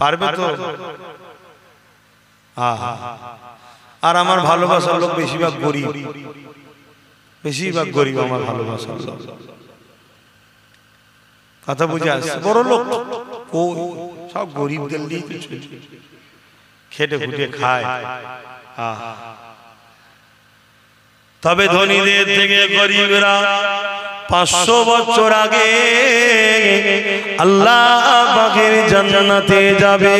S1: পারবে তো? আর আমার ভালোবাসার লোক বেশিরভাগ গরিব, বেশিরভাগ গরিব আমার ভালোবাসার লোক। কথা বুঝে আসছে? বড় লোক সব গরিবদের দিয়ে খেটে খুটে খায়। তবে ধনীদের থেকে গরিবরা 500 বছর আগে আল্লাহ পাকের জান্নাতে যাবে।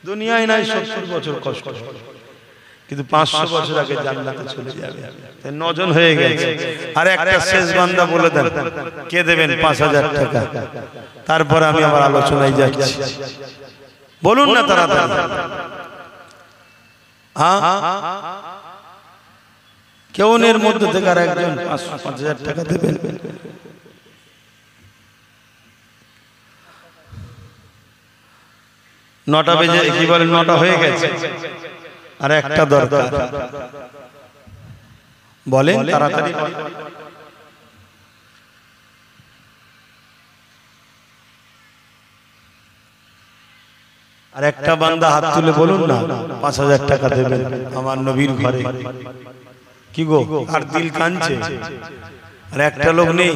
S1: দুনিয়ায় নাই 70 বছর কষ্ট, কিন্তু 500 বছর আগে জান্নাতে চলে যাবে। 9 জন হয়ে গেছে, আর একটা শেষ বান্দা বলে দেন কে দেবেন 5000 টাকা। তারপর আমি আমার আলোচনায় যাচ্ছি, বলুন না তাড়াতাড়ি। কেউ এর মধ্যে থেকে আর একজন 5000 টাকা দেবেন? নটা বেজে কি বলেন, 9টা হয়ে গেছে, আর একটা দরকার, বলেন তাড়াতাড়ি। আর একটা বান্দা হাত তুলে বলুন না 5000 টাকা দেবেন আমার নবীর ঘরে। কি গো, আর দিল কাঁদছে, আর একটা লোক নেই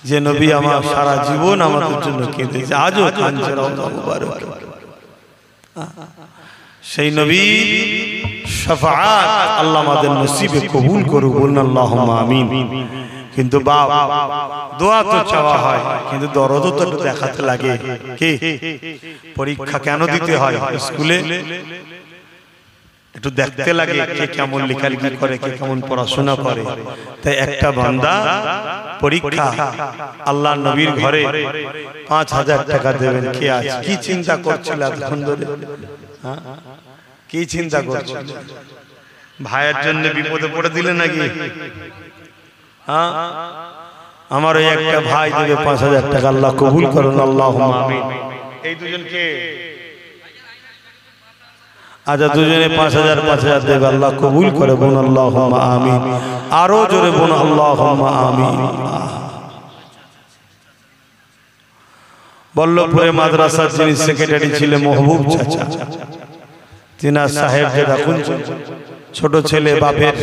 S1: যে নবী আমার সারা জীবন আমাদের জন্য কেঁদেছে, আজও কাঁদছে। রওজা মুবারক, সেই নবী শাফাআত আল্লাহ আমাদের নসিবে কবুল করুক, বলুন আল্লাহুম্মা আমিন। কিন্তু বাপ, দোয়া তো চাওয়া হয়, কিন্তু দরদও তো একটু দেখাতে লাগে। কি পরীক্ষা কেন দিতে হয়? স্কুলে একটু দেখতে লাগে কে কেমন লেখালেখি করে, কে কেমন পড়াশোনা করে। তাই একটা বান্দা পরীক্ষা আল্লাহ নবীর ঘরে 5000 টাকা দেবেন। কে আছে? কি চিন্তা করছিল এতক্ষণ ধরে? কি চিন্তা করছিল? ভাইয়ের জন্য বিপদে পড়ে দিলে নাকি? হ্যাঁ আমার ওই একটা ভাই দেবে 5000 টাকা, আল্লাহ কবুল করুন, আল্লাহুম্মা আমিন। এই দুজনকে আচ্ছা দুজনে 5000 দেবে, আল্লাহ কবুল করে, বোন আল্লাহুম্মা আমিন। আরো জোরে বোন আল্লাহুম্মা আমিন। বল্লভপুরে মাদ্রাসার যিনি সেক্রেটারি ছিলেন মাহবুব চাচা, তিনার সাহেব যে রাখুন ছোট ছেলে বাপের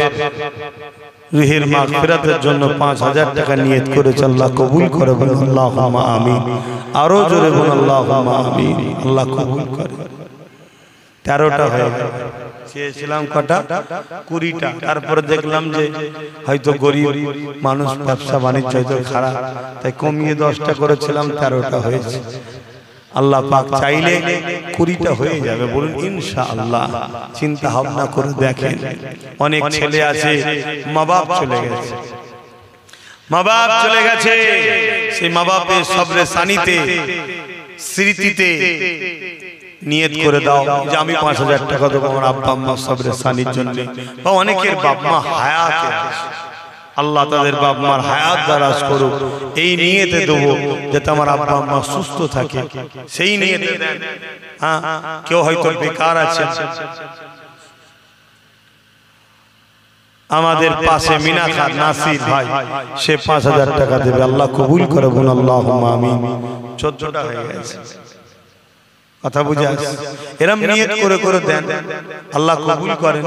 S1: রুহের মাগফিরাতের জন্য 5000 টাকা নিয়ত করেছে, আল্লাহ কবুল করে, বলুন আল্লাহুম্মা আমিন। আরো জোরে বলুন আল্লাহুম্মা আমিন। আল্লাহ কবুল করে। 13টা হয়ে গেল, চেয়েছিলাম কটা 20টা, তারপরে দেখলাম যে হয়তো গরিব মানুষ, ব্যবসা বাণিজ্য হয়তো খারাপ, তাই কমিয়ে 10টা করেছিলাম, 13টা হয়েছে। আল্লাহ পাক চাইলে 20টা হয়ে যাবে, বলুন ইনশাআল্লাহ। চিন্তা ভাবনা করে দেখেন, অনেক ছেলে আছে মা বাপ চলে গেছে, মা বাপ চলে গেছে, সেই মা বাপের সবরে সানিতে স্মৃতিতে নিয়ত করে দাও যে আমি 5000 টাকা দেবো আমার আব্বা আম্মা সবরে সানির জন্য। বা অনেকের বাপ মা হায়াতে আছে, আল্লাহ তাদের বাপ মার হায়াত দারাজ করুক, এই নিয়তে দেবো যাতে আমার আব্বা আম্মা সুস্থ থাকে, সেই নিয়তে দেন। হ্যাঁ কেউ হয়তো বেকার আছে, আমাদের পাশে মিনাখার নাসির ভাই, সে 5000 টাকা দেবে, আল্লাহ কবুল করে, বোন আল্লাহুম্মা আমিন। 14টা হয়ে গেছে, কথা বুঝে আসছে? এরম নিয়ত করে করে দেন, আল্লাহ কবুল করেন।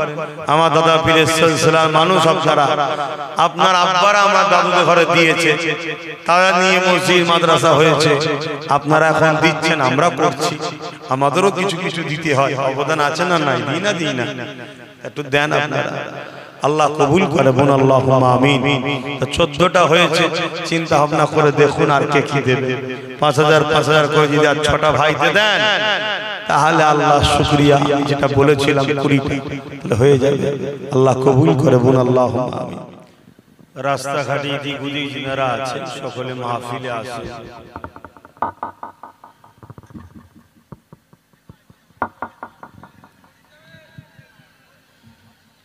S1: আমার দাদা পীরের সিলসিলার মানুষ আপনারা, আপনার আব্বারা আমার দাদুদের ঘরে দিয়েছে, তারা নিয়ে মসজিদ মাদ্রাসা হয়েছে, আপনারা এখন দিচ্ছেন, আমরা করছি, আমাদেরও কিছু কিছু দিতে হয়, অবদান আছে না নাই? দিই না, একটু দেন আপনারা, আল্লাহ কবুল করে, বোন আল্লাহুম্মা আমিন। 14টা হয়েছে, চিন্তা ভাবনা করে দেখুন আর কে কি দেবে। 5000 করে যদি আর 6টা ভাইতে দেন, তাহলে আল্লাহ শুকরিয়া, আমি যেটা বলেছিলাম 20টা হয়ে যাবে, আল্লাহ কবুল করে, বোন আল্লাহুম্মা আমিন। রাস্তাঘাটে দিগুদি যারা আছেন সকলে মাহফিলে আসে,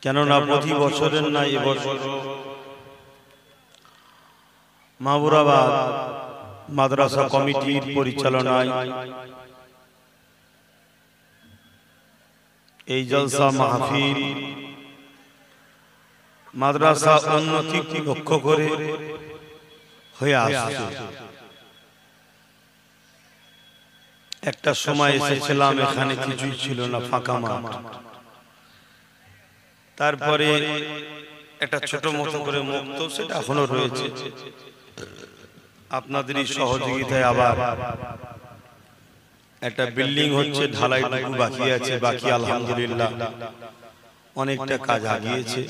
S1: কেননা প্রতি বছরের না এবছর মাহবুবাবাদ মাদ্রাসা কমিটির পরিচালনায় এই জলসা মাহফিল মাদ্রাসা উন্নতি লক্ষ্য করে হয়ে আসছে। একটা সময় এসেছিলাম, এখানে কিছুই ছিল না, ফাঁকা মাঠ। তারপরে একটা ছোট মতো করে মুক্ত, সেটা এখনো রয়েছে, আপনাদেরই সহযোগিতায় আবার একটা বিল্ডিং হচ্ছে, ঢালাইটুকু বাকি আছে, বাকি আলহামদুলিল্লাহ অনেকটা কাজ আগিয়েছে।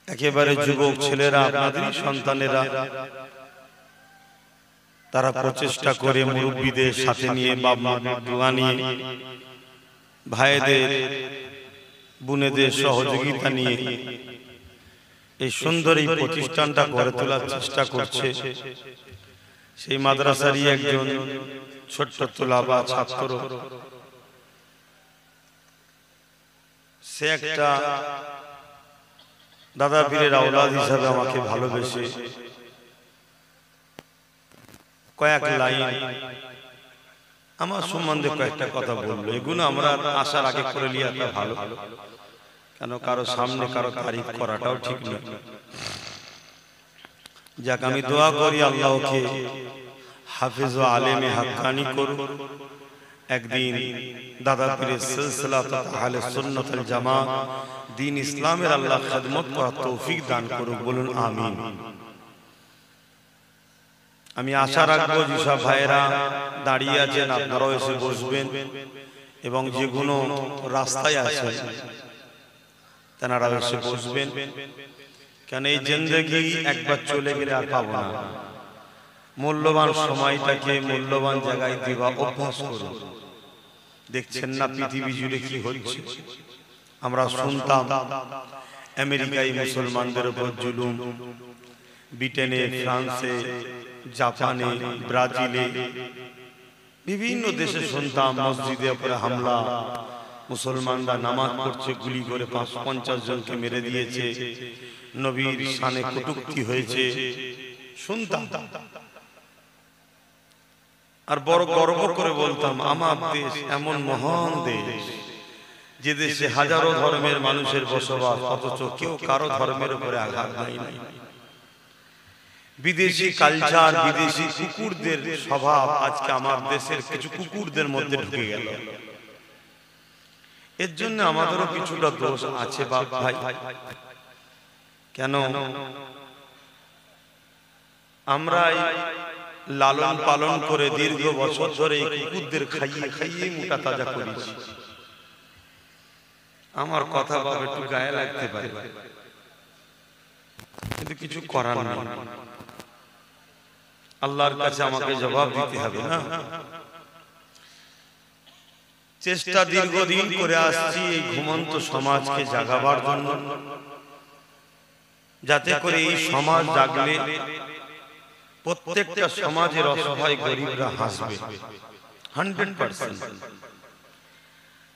S1: একেবারে যুবক ছেলেরা, আপনাদেরই সন্তানেরা, তারা প্রচেষ্টা করে মুরব্বীদের সাথে নিয়ে, বাপ মার দোয়া নিয়ে, ভাইদের বোনেদের সহযোগিতা নিয়ে এই সুন্দর এই প্রতিষ্ঠানটা গড়ে তোলার চেষ্টা করছে। সেই মাদ্রাসারই একজন ছোট্ট তোলাবা ছাত্র, সে একটা দাদা পীরের আওলাদ হিসাবে আমাকে ভালোবেসে কয়েক লাইন আমার সম্বন্ধে কয়েকটা কথা বললো। এগুলো আমরা আসার আগে করে লিয়াটা ভালো, কেন কারো সামনে কারো তারিফ করাটাও ঠিক নয়। যাক, আমি দোয়া করি আল্লাহকে হাফেজ ও আলেমে হাক্কানি করুন, একদিন দাদা পীরের সিলসিলা আহলে সুন্নাত ওয়াল জামাত দ্বীন ইসলামের আল্লাহ খিদমত করার তৌফিক দান করুক, বলুন আমিন। আমি আশা রাখবো যেসব ভাইয়েরা দাঁড়িয়ে আছেন আপনারাও এসে বসবেন, এবং যেগুলো রাস্তায় আছে তেনারা এসে বসবেন, কেন এই জিন্দেগি একবার চলে গেলে আর পাবো না। মূল্যবান সময়টাকে মূল্যবান জায়গায় দেওয়া অভ্যাস করুন। দেখছেন না পৃথিবী জুড়ে কি হচ্ছে? আমরা শুনতাম আমেরিকায় মুসলমানদের উপর জুলুম, ব্রিটেনে, ফ্রান্সে, জাপানে, ব্রাজিলে, বিভিন্ন দেশে শুনতাম মসজিদের উপরে হামলা, মুসলমানরা নামাজ পড়ছে, গুলি করে ৫০ জনকে মেরে দিয়েছে, নবীর শানে কটূক্তি হয়েছে শুনতাম, আর বড় গর্ব করে বলতাম আমার দেশ এমন মহান দেশ যে দেশে হাজারো ধর্মের মানুষের বসবাস, অথচ কেউ কারো ধর্মের উপরে আঘাত দেয় না। বিদেশি কালচার, বিদেশি কুকুরদের স্বভাব আজকে আমার দেশের কিছু কুকুরদের মধ্যে ঢুকে গেল। এর জন্য আমাদেরও কিছুটা দোষ আছে বাপ ভাই। কেন আমরা লালন পালন করে দীর্ঘ বছর ধরে এই কুকুরদের খাইয়ে খাইয়ে মোটা তাজা করেছি। আমার কথা বাবা একটু গায়ে লাগতে পারে, কিন্তু কিছু করার নেই। আল্লাহর কাছে আমাকে জবাব দিতে হবে না। চেষ্টা দীর্ঘদিন করে আসছি এই ঘুমন্ত সমাজকে জাগাবার জন্য, যাতে করে এই সমাজ জাগলে প্রত্যেকটা সমাজের অসহায় গরিবরা হাসবে 100%।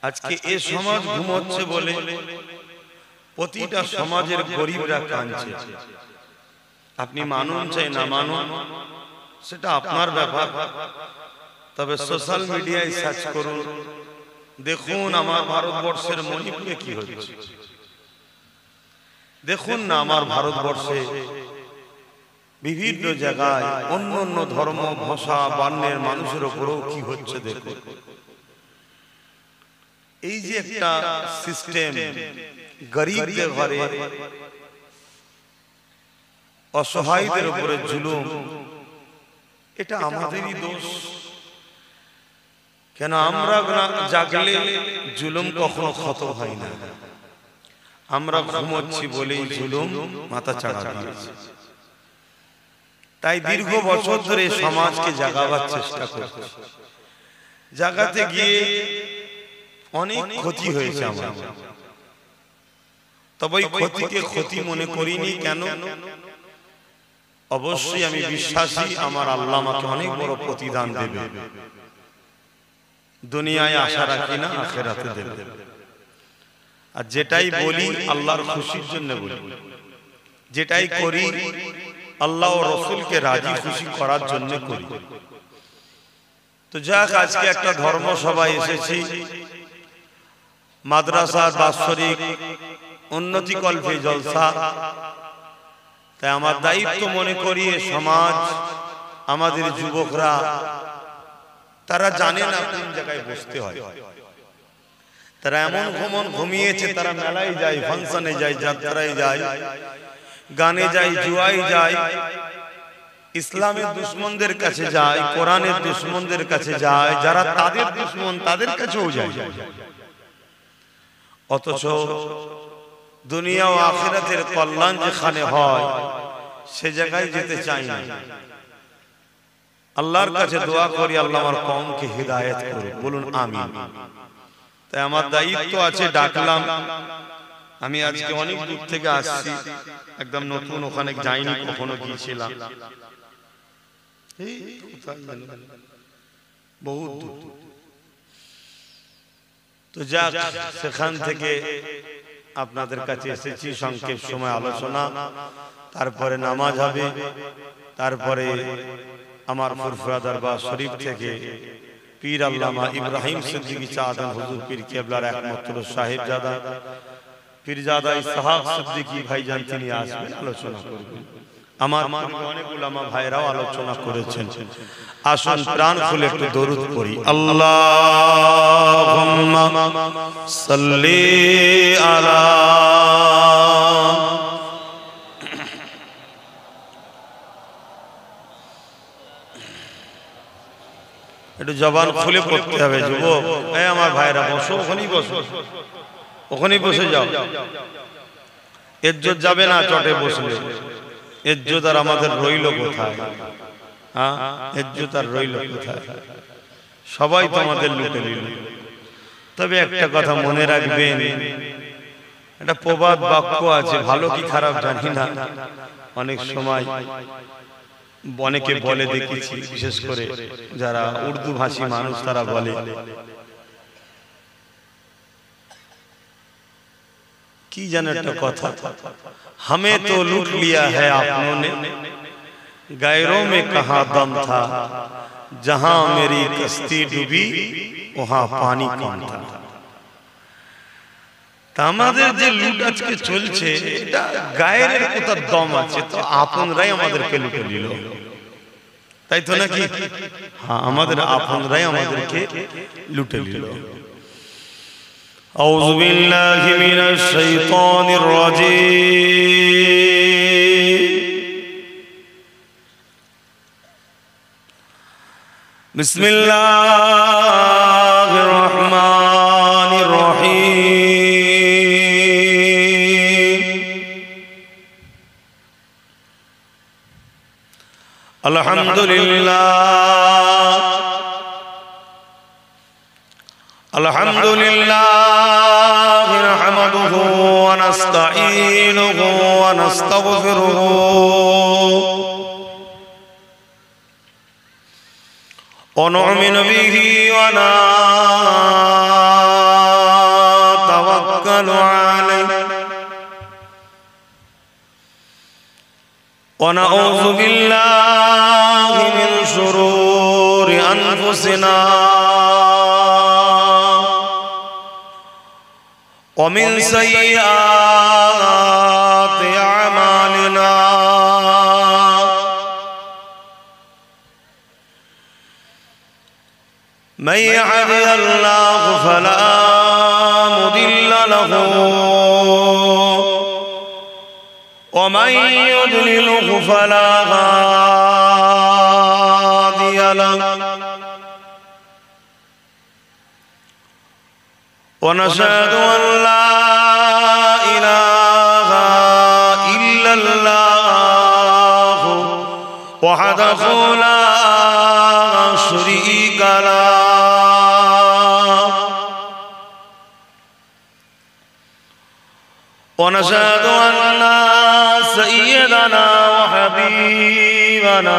S1: আজকে এই সমাজ ঘুমোচ্ছে বলে প্রতিটা সমাজের গরিবরা কাঁদছে। আপনি মানুন চাই না মানুন সেটা আপনার ব্যাপার, তবে সোশ্যাল মিডিয়ায় সার্চ করুন, দেখুন আমার ভারতবর্ষের মণিপুরে কি হচ্ছে। দেখুন না আমার ভারতবর্ষে বিভিন্ন জায়গায় অন্য অন্য ধর্ম, ভাষা, বর্ণের মানুষের উপরেও কি হচ্ছে দেখুন। এই যে একটা সিস্টেম, গরিবদের ঘরে অসহায়দের উপরে জুলুম, এটা আমাদেরই দোষ। কেন আমরা জাগলে জুলুম কখনো খতম হয় না, আমরা ঘুমোচ্ছি বলেই জুলুম মাথা চাড়া দিয়েছে। তাই দীর্ঘ বছর ধরে সমাজকে জাগাবার চেষ্টা করছি। জাগাতে গিয়ে অনেক ক্ষতি হয়েছে আমার, তবে ক্ষতিকে ক্ষতি মনে করিনি। কেন? অবশ্যই আমি বিশ্বাসী আমার আল্লাহ আমাকে অনেক বড় প্রতিদান দেবে। দুনিয়ায় আশা রাখি না, আখিরাতে দেবে। আর যেটাই বলি আল্লাহর খুশির জন্য বলি, যেটাই করি আল্লাহ ও রাসূলকে রাজি খুশি করার জন্য করি। তো যাক, আজকে একটা ধর্ম সভায় এসেছি, মাদ্রাসা বাৎসরিক উন্নতি কল্পে জলসা। তাই আমার দায়িত্ব মনে করি সমাজ, আমাদের যুবকরা তারা জানে না কোন জায়গায় বসতে হয়। তারা এমন ঘুমিয়েছে, তারা মেলায় যায়, ফাংশনে যায়, যাত্রায় যায়, গানে যায়, জুয়ায় যায়, ইসলামের দুশমনদের কাছে যায়, কোরআনের দুশমনদের কাছে যায়, যারা তাদের দুশমন তাদের কাছেও যায়। অথচ দুনিয়া ও আখিরাতের কল্যাণ যেখানে হয় সে জায়গায় যেতে চাই না। আল্লাহর কাছে দোয়া করি আল্লাহ আমার কওমকে হিদায়াত করুন, বলুন আমিন। তাই আমার দায়িত্ব আছে, ডাকলাম। আমি আজকে অনেক দূর থেকে আসছি, একদম নতুন, ওখানে যাইনি, কখনো গিয়েছিলাম বহুত দূর। তো যাক, সেখান থেকে আপনাদের কাছে এসেছি, সংক্ষেপ সময় আলোচনা, তারপরে নামাজ হবে, তারপরে আমার ফুরফুরা দরবার শরীফ থেকে পীর আল্লামা ইব্রাহিম সিদ্দিকী চাঁদন হুজুর পীর কেবলার একমাত্র সাহেবজাদা পীরজাদা ইসহাক সিদ্দিকী ভাইজান তিনি আসবেন, আলোচনা করবেন। আমার অনেক উলামা ভাইরাও আলোচনা করেছেন। আসুন প্রাণ খুলে একটু দরুদ পড়ি। আল্লাহুম্মা সাল্লি আলা, একটু জবান খুলে পড়তে হবে যুবক। এই আমার ভাইরা বসো, ওখানেই বসো, ওখানেই বসে যাও। ইজ্জত যাবে না চটে বসলে, ইজ্জত আর আমাদের রইল কোথায়? হ্যাঁ, ইজ্জত আর রইল কোথায়? সবাই তো আমাদের লুটে নিল। তবে একটা কথা মনে রাখবেন, একটা প্রবাদ বাক্য আছে, ভালো কি খারাপ জানি না, অনেক সময় অনেকে বলে দেখেছি, বিশেষ করে যারা উর্দু ভাষী মানুষ তারা বলে
S2: की जाने तो कथा, हमें तो लूट लिया है आपनों ने, गैरों में कहाँ दम था, जहां मेरी कश्ती डूबी वहां पानी कम था। আমাদের যে লুট আজকে চলছে এটা গায়ের কোথা দম আছে, তো আপনরাই আমাদেরকে লুটে নিল, তাই তো নাকি? হ্যাঁ, আমাদের আপনরাই আমাদেরকে লুটে নিল। আউযু বিল্লাহি মিনাশ শাইতানির রাজীম। বিসমিল্লাহির রহমানির রহিম। আলহামদুলিল্লাহ আলহামদুলিল্লাহ নাহমাদুহু ওয়া নাস্তাঈনুহু ওয়া নাস্তাগফিরুহু ওয়া নু'মিনু বিহি ওয়া নাতাওয়াক্কালু আলাইহি ওয়া নাউযু বিল্লাহি মিন শুরুরি আনফুসিনা ومن سيئات أعمالنا من يهده الله فلا مضل له ومن يضلله فلا هادي له ونشهد أن لا إله إلا الله وحده لا شريك له ونشهد أن سيدنا وحبيبنا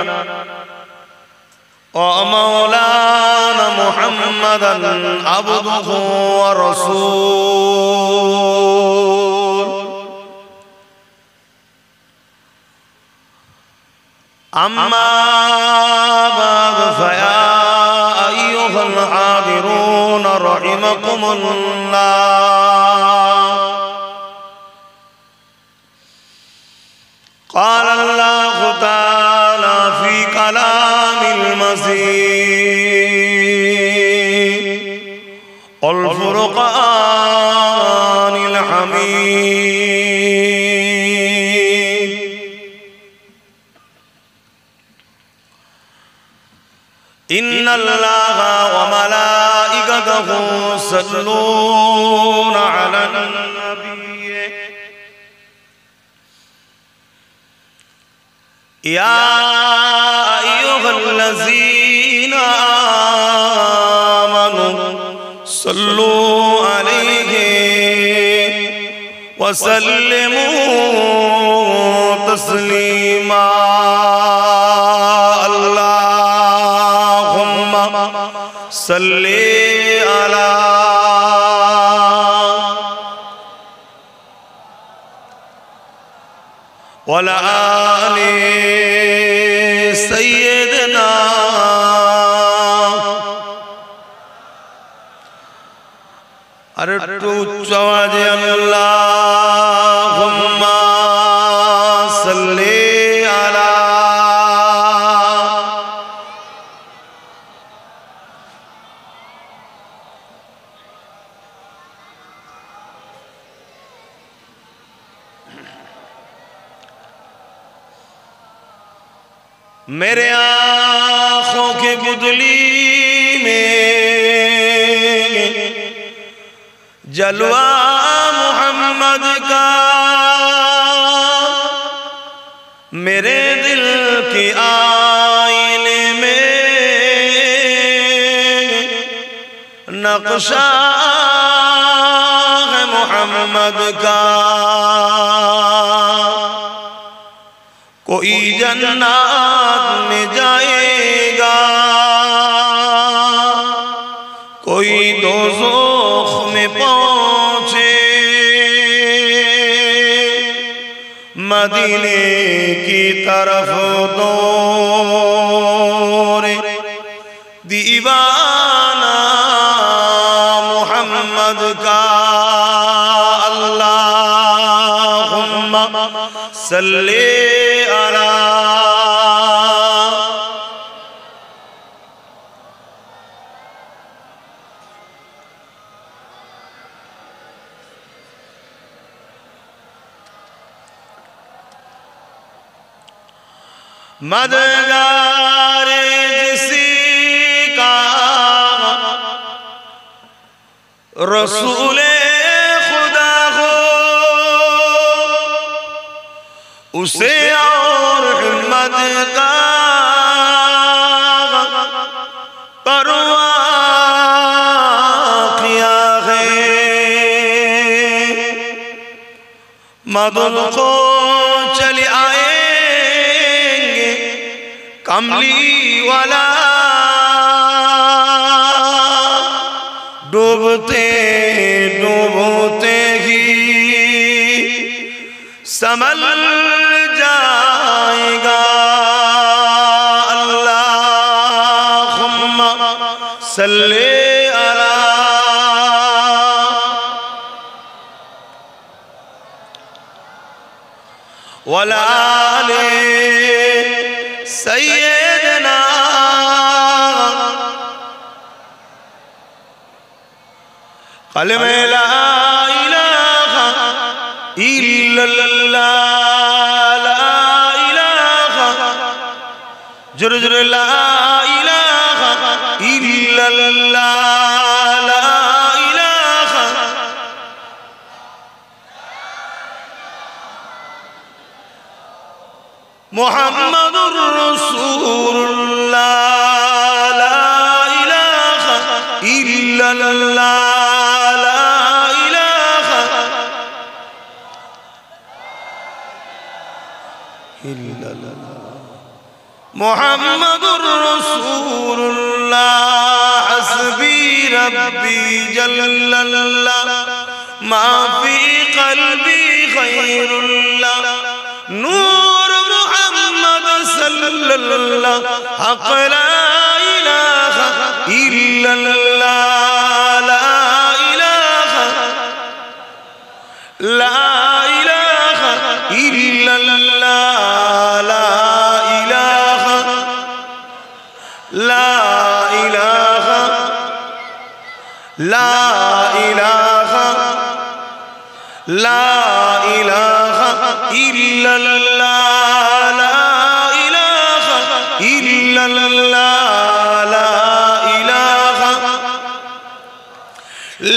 S2: ومولانا محمدا عبده ورسوله أما بعد فيا أيها الحاضرون رحمكم الله قال الله تعالى في كلام المجيد والفرقان الحميد إن الله وملائكته يصلون على النبي يا أيها الذين آمنوا صلوا عليه وسلموا تسليما اللهم صل على وعلى آل سيدنا अरे टू चवाज अल्लाहुम्मा सल्ली अला मेरे आँखों के बुदली में जलवा मोहम्मद का मेरे दिल की आईने में नक्शा है मोहम्मद का कोई जन्नत में जाएगा कोई दोज़ख में पहुंचे
S1: मदीने की तरफ दौड़े दीवाना मोहम्मद का अल्लाहुम्मा सल्ले अला मददगार जिसी का रसूले खुदा हो उसे और हिम्मत का परवाह किया है। मदद को चले आए कमली वाला डूबते डूबते ही संभल जाएगा। अल्लाहुम्मा सल्ले अला वला ले सैयदना कलमे ला इलाहा इल्लल्लाह ला इलाहा जुर जुर ला इलाहा इल्लल्लाह ला इलाहा मुहम्मदुर रसूलुल्लाह ला इलाहा इल्लल्लाह ला इलाहा इल्लल्लाह मुहम्मदुर रसूलुल्लाह हस्बी रब्बी जल्लल्लाह मा फी क़ल्बी खैरुल्लाह नूर सल्लल्लाह हक़ ला इलाहा इल्लल्लाह ला इलाहा ला इलाहा इल्लल्लाह ला इलाहा ला इलाहा ला इलाहा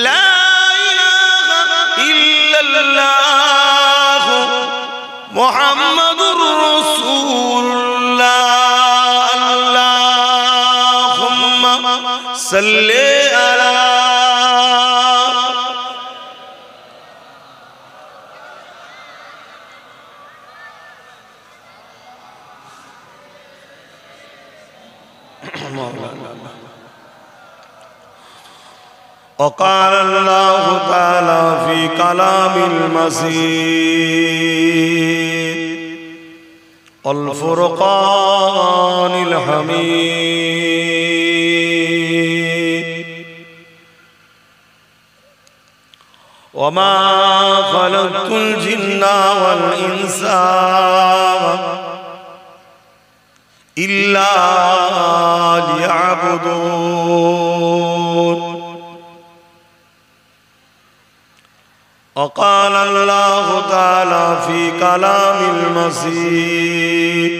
S1: ला इलाहा इल्लल्लाह मुहम्मदुर रसूलुल्लाह अल्लाहुम्मा सल्ले अला وقال الله تعالى في كلام المجيد الفرقان الحميد وما خلقت الجن والإنس إلا ليعبدون وقال الله تعالى في كلام المجيد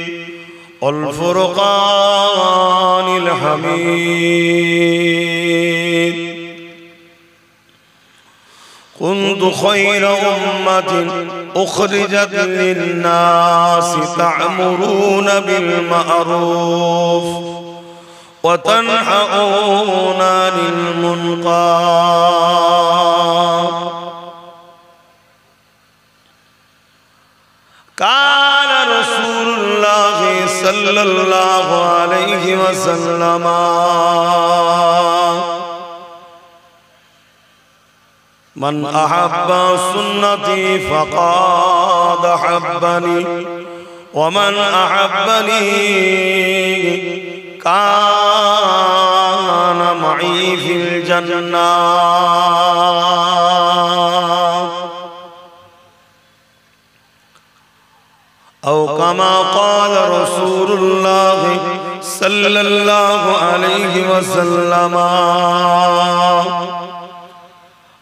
S1: الفرقان الحميد كنت خير أمة أخرجت للناس تأمرون بالمعروف وتنهون عن المنكر قال رسول الله صلى الله عليه وسلم من أحب سنتي فقد أراد حبني ومن أحبني كان معي في الجنة أو كما قال رسول الله صلى الله عليه وسلم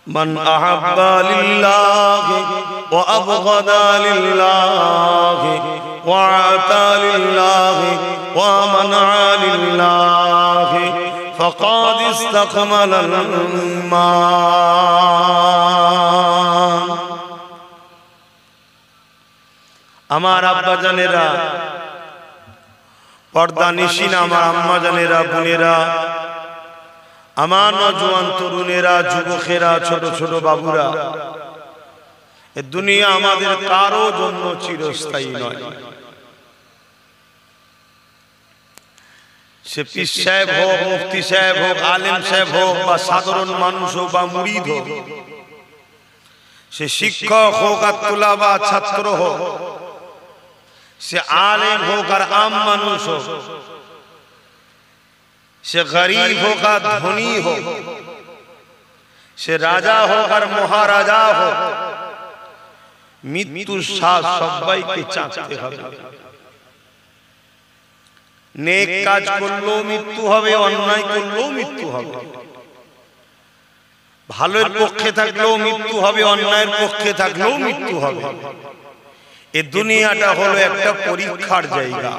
S1: من أحب لله وأبغض لله وأعطى لله ومنع لله فقد استكمل الإيمان আমার আব্বা জানেরা, পর্দা নিশিন আমার আম্মা জানেরা, বোনেরা, আমার নওজোয়ান তরুণেরা, যুবকেরা, ছোট ছোট বাবুরা, এ দুনিয়া আমাদের কারো জন্য চিরস্থায়ী নয়। সে পীর সাহেব হোক, মুফতি সাহেব হোক, আলেম সাহেব হোক, বা সাধারণ মানুষ হোক বা মুরিদ হোক, সে শিক্ষক হোক আর তুলাবা ছাত্র হোক, সে আলেম হোক আর আম মানুষ হোক, সে গরিব হোক আর ধনী হোক, সে রাজা হোক আর মহারাজা হোক, মৃত্যুর স্বাদ সবাইকে চাকতে হবে। নেক কাজ করলেও মৃত্যু হবে, অন্যায় করলেও মৃত্যু হবে, ভালোর পক্ষে থাকলেও মৃত্যু হবে, অন্যায়ের পক্ষে থাকলেও মৃত্যু হবে। এই দুনিয়াটা হলো একটা পরীক্ষার জায়গা।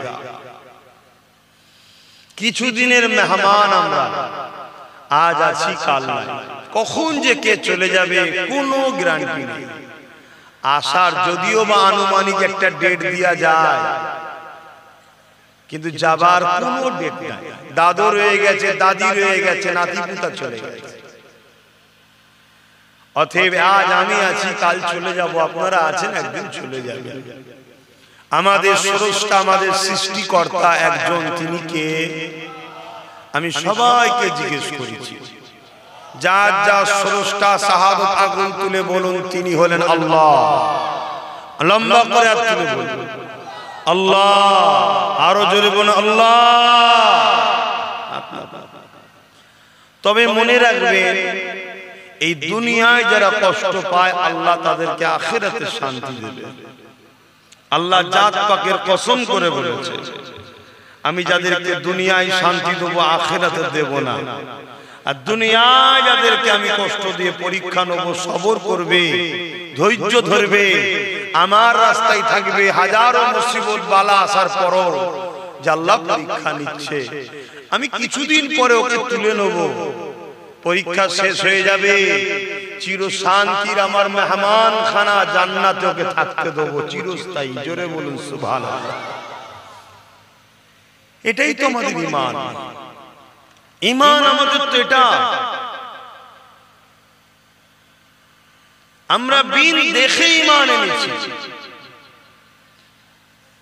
S1: কিছুদিনের মেহমান আমরা, আজ আছি কাল নাই, কখন যে কে চলে যাবে কোনো গ্যারান্টি নেই। আসার যদিও বা আনুমানিক একটা ডেট দেয়া যায়, কিন্তু যাবার কোনো ডেট নাই। দাদু রয়ে গেছে, দাদি রয়ে গেছে, নাতি পুতা চলে গেছে। অতএব আজ আমি আছি, কাল চলে যাব, আপনারা আছেন, একদিন চলে যাবেন। আমাদের স্রষ্টা, আমাদের সৃষ্টিকর্তা একজন, তিনি কে? আমি সবাইকে জিজ্ঞেস করেছি, যার যার স্রষ্টা শাহাদত আগুন তুলে বলুন, তিনি হলেন আল্লাহ। লম্বা করে হাত তুলে বলুন আল্লাহ, আরো জোরে বলুন আল্লাহ। তবে মনে রাখবেন, এই দুনিয়ায় যারা কষ্ট পায়, আল্লাহ তাদেরকে আখিরাতে শান্তি দেবে। আল্লাহ জাত পাকের কসম করে বলেছে, আমি যাদেরকে দুনিয়ায় শান্তি দেবো, আখিরাতে দেব না। আর দুনিয়ায় যাদেরকে আমি কষ্ট দিয়ে পরীক্ষা নেবো, সবর করবে, ধৈর্য ধরবে, আমার রাস্তায় থাকবে, হাজারো মুসিবত বালা আসার পরও যে আল্লাহ পরীক্ষা নিচ্ছে, আমি কিছুদিন পরে ওকে তুলে নেব, পরীক্ষা শেষ হয়ে যাবে, চির শান্তির আমার মেহমান খানা জান্নাতে ওকে থাকতে দেবো চিরস্থায়ী। জোরে বলুন সুবহানাল্লাহ। এটাই তো আমাদের ঈমান। ঈমান আমাদের তো এটা। আমরা বিন দেখে ঈমান এনেছি।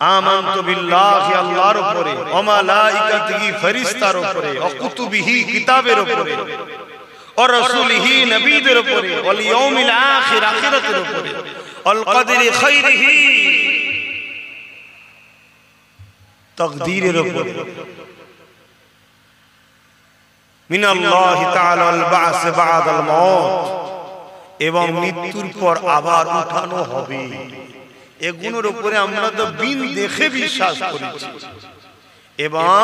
S1: আমানতু বিল্লাহি, আল্লাহর উপরে, ওয়া মালাইকাতিহি, ফেরেশতার উপরে, ওয়া কুতুবিহি, কিতাবের উপরে, और रसूलिही, नबीদের উপরে, ওয়াল ইয়াউমিল আখির, আখিরাতের উপরে, ওয়াল কদরি খাইরিহি, তাকদীরের উপরে, মিনাল্লাহি তাআলা আল বা'স বা'দাল মাউত, এবং মৃত্যুর পর আবার উঠানো হবে। এগুলোর উপরে আমরা তো বিন দেখে বিশ্বাস করেছি। এবং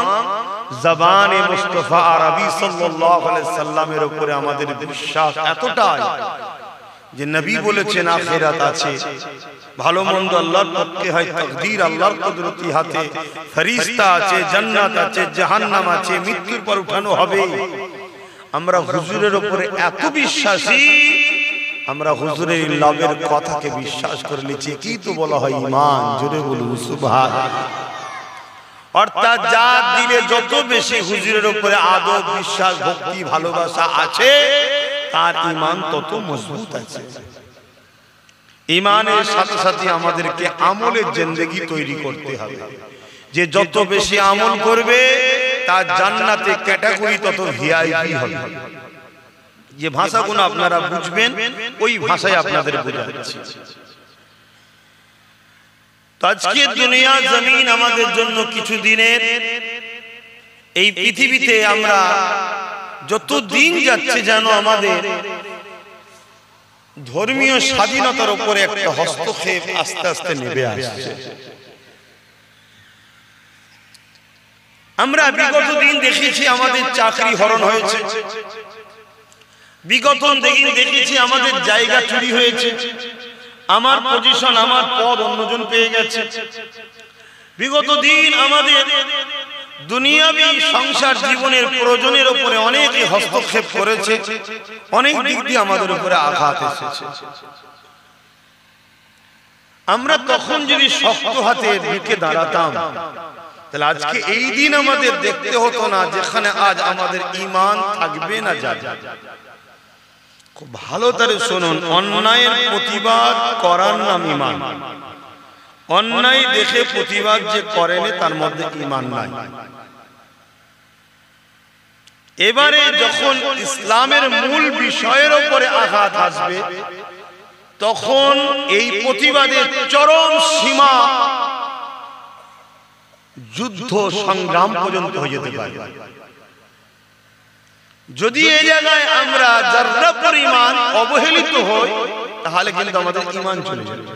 S1: জবানে মুস্তাফা আরবি সাল্লাল্লাহু আলাইহি সাল্লামের উপরে আমাদের বিশ্বাস এতটাই যে নবী বলেছেন আখিরাত আছে, ভালো মন্দ আল্লাহর পক্ষে হয়, তাকদীর আল্লাহর কুদরতি হাতে, ফেরেশতা আছে, জান্নাত আছে, জাহান্নাম আছে, মৃত্যুর পর উঠানো হবে। আমরা হুজুরের উপরে এত বিশ্বাসী, আমরা হুজুরের লাভের কথাকে বিশ্বাস করে নিচ্ছি। কি তো বলা হয় ঈমান। জোরে বলুন সুবহানাল্লাহ। অর্থাৎ যার দিলে যত বেশি হুজুরের উপরে আদব, বিশ্বাস, ভক্তি, ভালোবাসা আছে, তার ঈমান তত মজবুত আছে। ঈমানের সাথে সাথে আমাদেরকে আমলের জিন্দেগি তৈরি করতে হবে। যে যত বেশি আমল করবে, তার জান্নাতে ক্যাটাগরি তত ভিআইপি হবে। যে ভাষাগুলো আপনারা বুঝবেন, ওই ভাষায় আপনাদের বোঝাচ্ছি।
S2: তো আজকে দুনিয়া জমিন আমাদের জন্য কিছু দিনের, এই পৃথিবীতে আমরা যত দিন যাচ্ছে যেন আমাদের ধর্মীয় স্বাধীনতার উপরে একটা হস্তক্ষেপ আস্তে আস্তে নেমে আসছে। আমরা বিগত দিন দেখেছি আমাদের চাকরি হরণ হয়েছে, বিগত দিন দেখেছি আমাদের জায়গা চুরি হয়েছে, আমার পজিশন আমার পদ অন্যজন পেয়ে গেছে। বিগত দিন আমাদের দুনিয়াবি সংসার জীবনের প্রয়োজনের উপরে অনেকে হস্তক্ষেপ করেছে, অনেক দিক দিয়ে আমাদের উপরে আঘাত এসেছে। আমরা তখন যদি শক্ত হাতে ঢুকে দাঁড়াতাম তাহলে আজকে এই দিন আমাদের দেখতে হতো না যেখানে আজ আমাদের ঈমান থাকবে না যাবে। খুব ভালো করে শুনুন, অন্যায়ের প্রতিবাদ করার নাম ঈমান। অন্যায় দেখে প্রতিবাদ যে করেনি তার মধ্যে ঈমান নাই। এবারে যখন ইসলামের মূল বিষয়ের উপরে আঘাত আসবে তখন এই প্রতিবাদের চরম সীমা যুদ্ধ সংগ্রাম পর্যন্ত হয়ে যেতে পারে। যদি এই জায়গায় আমরা যারা পরিমাণ অবহেলিত হই তাহলে কিন্তু আমাদের ঈমান চলে যাবে।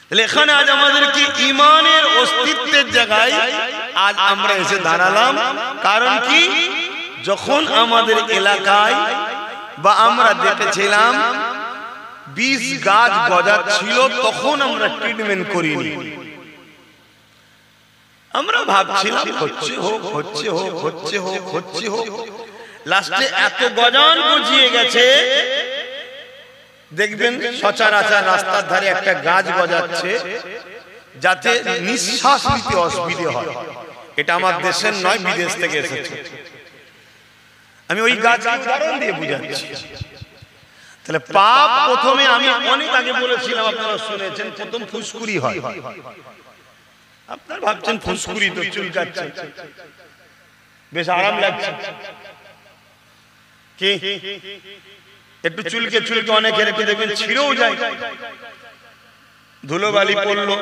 S2: তাহলে এখানে আজ আমাদের কি ঈমানের অস্তিত্বের জায়গায় আজ আমরা এসে দাঁড়ালাম। কারণ কি, যখন আমাদের এলাকায় বা আমরা দেখেছিলাম 20 গাছ গজাচ্ছিল তখন আমরা ট্রিটমেন্ট করিনি। আমরা ভাবছিলাম হচ্ছে হোক হচ্ছে হোক হচ্ছে হোক হচ্ছে হোক, লাস্টে এত গজান গজিয়ে গেছে। দেখবেন সচরাচর রাস্তার ধারে একটা গাছ গজাচ্ছে যাতে নিঃশ্বাস নিতে অসুবিধা হয়। এটা আমার দেশের নয়, বিদেশ থেকে এসেছে। আমি ওই গাছের উদাহরণ দিয়ে বুঝাচ্ছি। তাহলে পাপ প্রথমে আমি অনেক আগে বলেছিলাম, আপনারা শুনেছেন, প্রথম ফুসকুড়ি হয়। আপনারা ভাবছেন ফুসকুড়ি তো চুলকাচ্ছে, বেশ আরাম লাগছে। কি একটু চুলকে চুলকে অনেকে রেখে দেখবেন ছিঁড়েও যায়, ধুলোবালি পড়লো,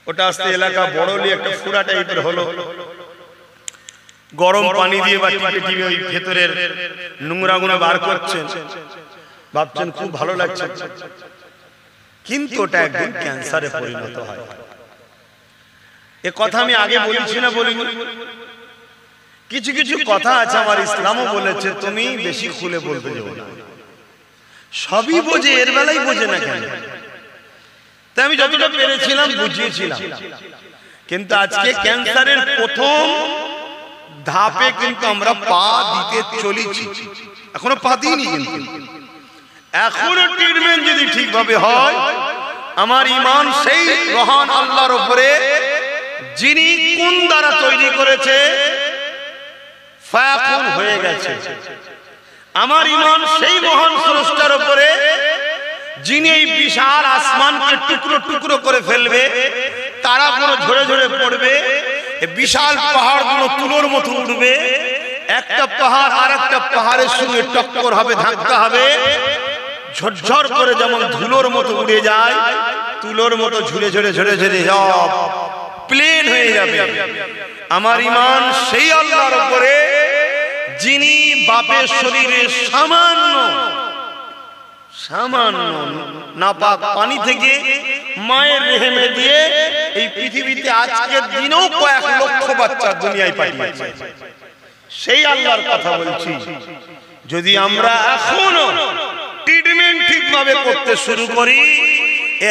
S2: ওটা আস্তে এলাকা বড়লি একটা ফুরা টাইপের হলো। গরম পানি দিয়ে বা টিপে টিপে ওই ভেতরের নোংরা গুলো বার করছেন, ভাবছেন খুব ভালো লাগছে, কিন্তু ওটা একদিন ক্যান্সারে পরিণত হয়। এ কথা আমি আগে বলেছি না বলিনি? কিছু কিছু কথা আছে আমার ইসলামও বলেছে তুমি বেশি খুলে বলতে যাও না। সবই বোঝে, এর বেলায় বোঝে না কেন? তাই আমি যতটা পেরেছিলাম বুঝিয়েছিলাম। কিন্তু আজকে ক্যান্সারের প্রথম ধাপে কিন্তু আমরা পা দিতে চলেছি, এখনো পা দিইনি। কিন্তু এখনো ট্রিটমেন্ট যদি ঠিকভাবে হয়, আমার ঈমান সেই মহান আল্লাহর উপরে যিনি কোন দ্বারা তৈরি করেছে ফায়াকুন হয়ে গেছে। আমার ঈমান সেই মহান স্রষ্টার উপরে যিনি এই বিশাল আসমানকে টুকরো টুকরো করে ফেলবে, তারাগুলো ঝরে ঝরে পড়বে, বিশাল পাহাড়গুলো তুলোর মতো উঠবে, একটা পাহাড় আর একটা পাহাড়ের সঙ্গে টক্কর হবে, ধাক্কা হবে, ঝরঝর করে যেমন ধুলোর মতো উড়ে যায়, তুলোর মতো ঝুরে ঝরে ঝরে ঝরে সব প্লেন হয়ে যাবে। আমার ঈমান সেই আল্লাহর উপরে যিনি বাপের শরীরে সামান্য সামান্য নাপাক পানি থেকে মায়ের রেহেমে দিয়ে এই পৃথিবীতে আজকের দিনেও কয়েক লক্ষ বাচ্চা দুনিয়ায় পাঠিয়েছে। সেই আল্লাহর কথা বলছি। যদি আমরা এখনো ট্রিটমেন্ট ঠিকভাবে করতে শুরু করি,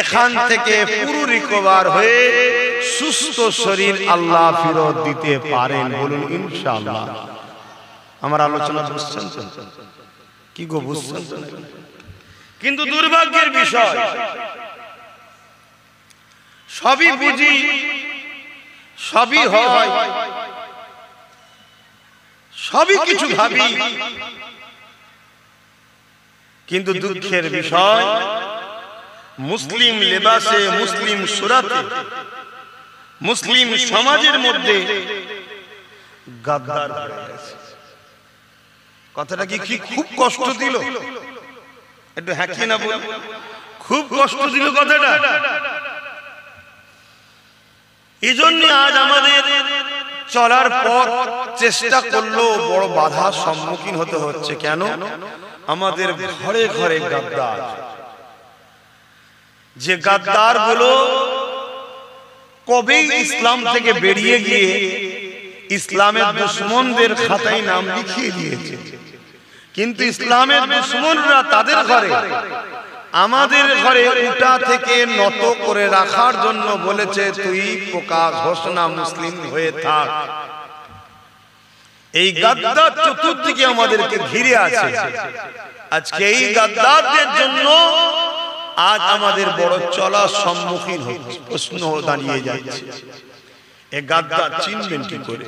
S2: এখান থেকে পুরো রিকভার হয়ে সুস্থ শরীর আল্লাহ ফেরত দিতে পারেন। বলুন ইনশাআল্লাহ। আমার আলোচনা বুঝছেন তো? কি গো বুঝছেন? কিন্তু দুর্ভাগ্যের বিষয়, সবই বুঝি, সবই হয়, সবই কিছু ভাবি, কিন্তু দুঃখের বিষয় মুসলিম লেবাসে, মুসলিম সুরাতে, মুসলিম সমাজের মধ্যে গাদ্দার হয়ে গেছে। কথাটা কি খুব কষ্ট দিল? একটু হ্যাঁ কি না বল, খুব কষ্ট দিল কথাটা। এই জন্য আজ আমাদের চলার পথ চেষ্টা করলেও বড় বাধার সম্মুখীন হতে হচ্ছে। কেন? আমাদের ঘরে ঘরে গাদ্দার, যে গাদ্দার গুলো কবেই ইসলাম থেকে বেরিয়ে গিয়ে ইসলামের দুশমনদের খাতায় নাম লিখিয়ে দিয়েছে, কিন্তু ইসলামের দুশমনরা তাদের ঘরে আমাদের ঘরে উটা থেকে নত করে রাখার জন্য বলেছে তুই প্রকাশ ঘোষণা মুসলিম হয়ে থাক। এই গাদ্দার চতুর্দিকে আমাদেরকে ঘিরে আছে। আজকে এই গাদ্দারদের জন্য আজ আমাদের বড় চলার সম্মুখীন হচ্ছে, প্রশ্ন দাঁড়িয়ে যাচ্ছে, এই গাদ্দার চিনবেন কি করে?